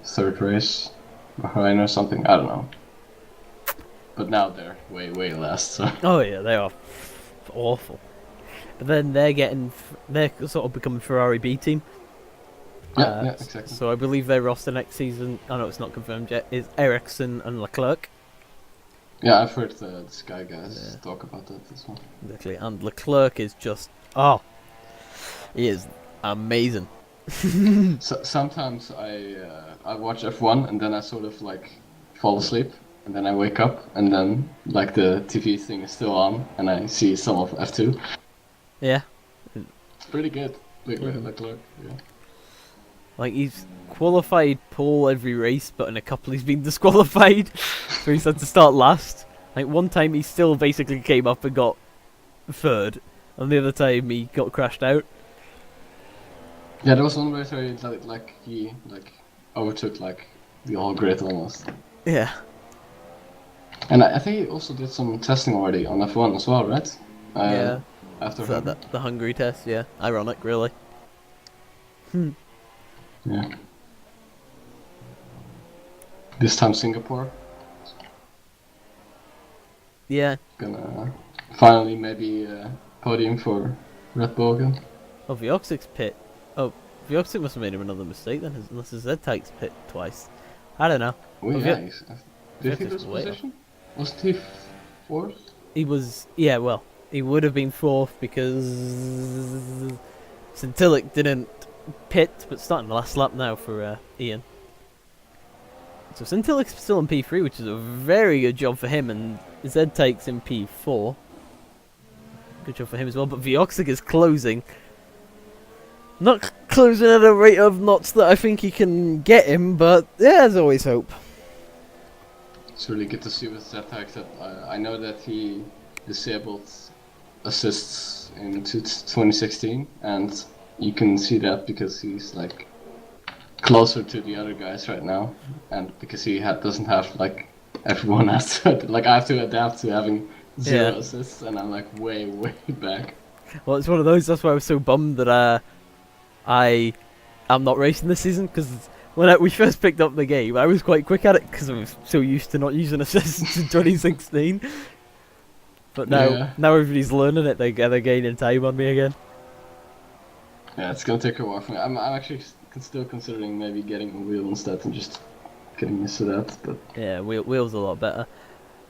third race, Bahrain or something. I don't know. But now they're way less. So. Oh yeah, they are awful. But then they're sort of becoming Ferrari B team. Yeah, exactly. So I believe their roster next season, I know it's not confirmed yet, is Ericsson and Leclerc. Yeah, I've heard the Sky guys talk about that as well. Exactly, and Leclerc is just, he is amazing. So, sometimes I watch F1 and then I sort of like fall asleep, and then I wake up and then like the TV thing is still on and I see some of F2. Yeah. It's pretty good. Leclerc, yeah. Like, he's qualified pole every race, but in a couple he's been disqualified. So he's had to start last. Like, one time he still basically came up and got third, and the other time he got crashed out. Yeah, there was one race where he overtook like the whole grid almost. Yeah. And I think he also did some testing already on F1 as well, right? Yeah. After the Hungary test, yeah. Ironic, really. Yeah. This time Singapore. Yeah. Gonna finally maybe podium for Red Bull again. Oh, Vioxic's pit. Oh, Vioxic must have made him another mistake then, unless his Z-Type's pit twice. I don't know. Oh, yeah. Did he lose way position? Wasn't he fourth? He was, yeah, well, he would have been fourth because Centilic didn't pit, but starting the last lap now for Ian. So Centilic's still in P3, which is a very good job for him, and Z-Type's in P4. Good job for him as well, but Vioxic is closing. Not closing at a rate of knots that I think he can get him, but yeah, there's always hope. It's really good to see with Z-Type that I know that he disabled assists in 2016, and you can see that because he's like closer to the other guys right now, and because he doesn't have like everyone has to like I have to adapt to having 0 assists, and I'm like way back. Well, it's one of those. That's why I was so bummed that I am not racing this season, because when we first picked up the game, I was quite quick at it because I was so used to not using assists in 2016. But now, Yeah. now everybody's learning it. They're gaining time on me again. Yeah, it's gonna take a while for me. I'm actually still considering maybe getting a wheel instead and just getting used to that. But Yeah, wheels a lot better.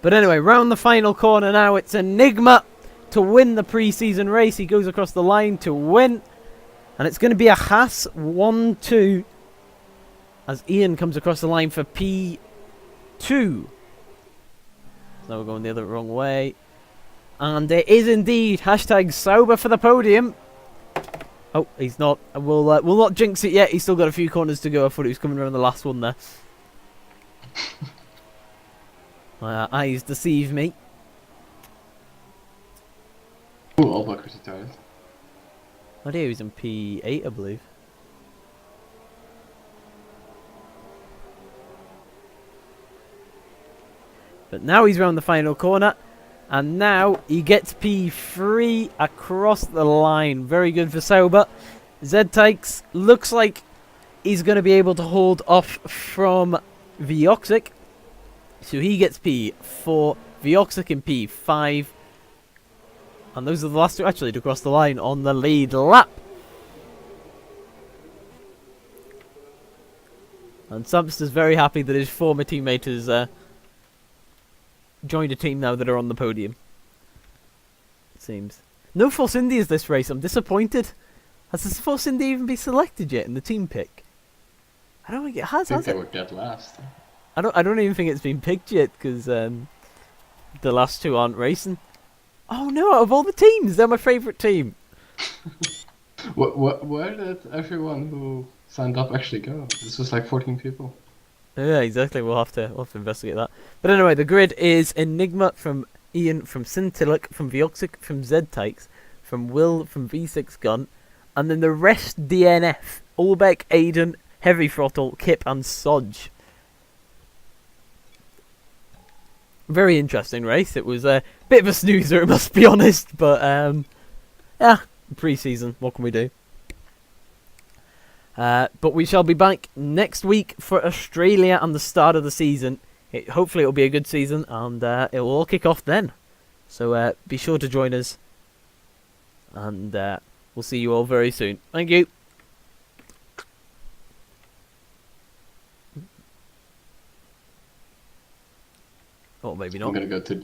But anyway, round the final corner now. It's Enigma to win the pre-season race. He goes across the line to win. And it's going to be a Haas 1-2 as Ian comes across the line for P2. So now we're going the other wrong way. And it is indeed hashtag Sauber for the podium. Oh, he's not. We'll not jinx it yet. He's still got a few corners to go. I thought he was coming around the last one there. My eyes deceive me. ooh, all backwards retired. Oh dear, he was in P8, I believe. But now he's round the final corner. And now he gets P3 across the line. Very good for Sauber. Z-Tykes looks like he's going to be able to hold off from Vioxic. So he gets P4. Vioxic in P5. And those are the last two actually to cross the line on the lead lap. And Samster's very happy that his former teammate has joined a team now that are on the podium. It seems. No Force Indias this race. I'm disappointed. Has the Force India even been selected yet in the team pick? I don't think it has. I think Has they it? were dead last. I don't even think it's been picked yet because the last two aren't racing. Oh no! Out of all the teams, they're my favourite team. Where did everyone who signed up actually go? This was like 14 people. Yeah, exactly. We'll have to investigate that. But anyway, the grid is Enigma from Ian, from Sintilic, from Vioxic, from Z-Tykes, from Will, from V6 Gun, and then the rest DNF. Ulbeck, Aiden, Heavy Throttle, Kip, and Sodge. Very interesting race. It was a bit of a snoozer, it must be honest. But yeah, pre-season. What can we do? But we shall be back next week for Australia and the start of the season. Hopefully it'll be a good season and it will all kick off then. So be sure to join us. And we'll see you all very soon. Thank you. Oh, maybe not. I'm gonna go to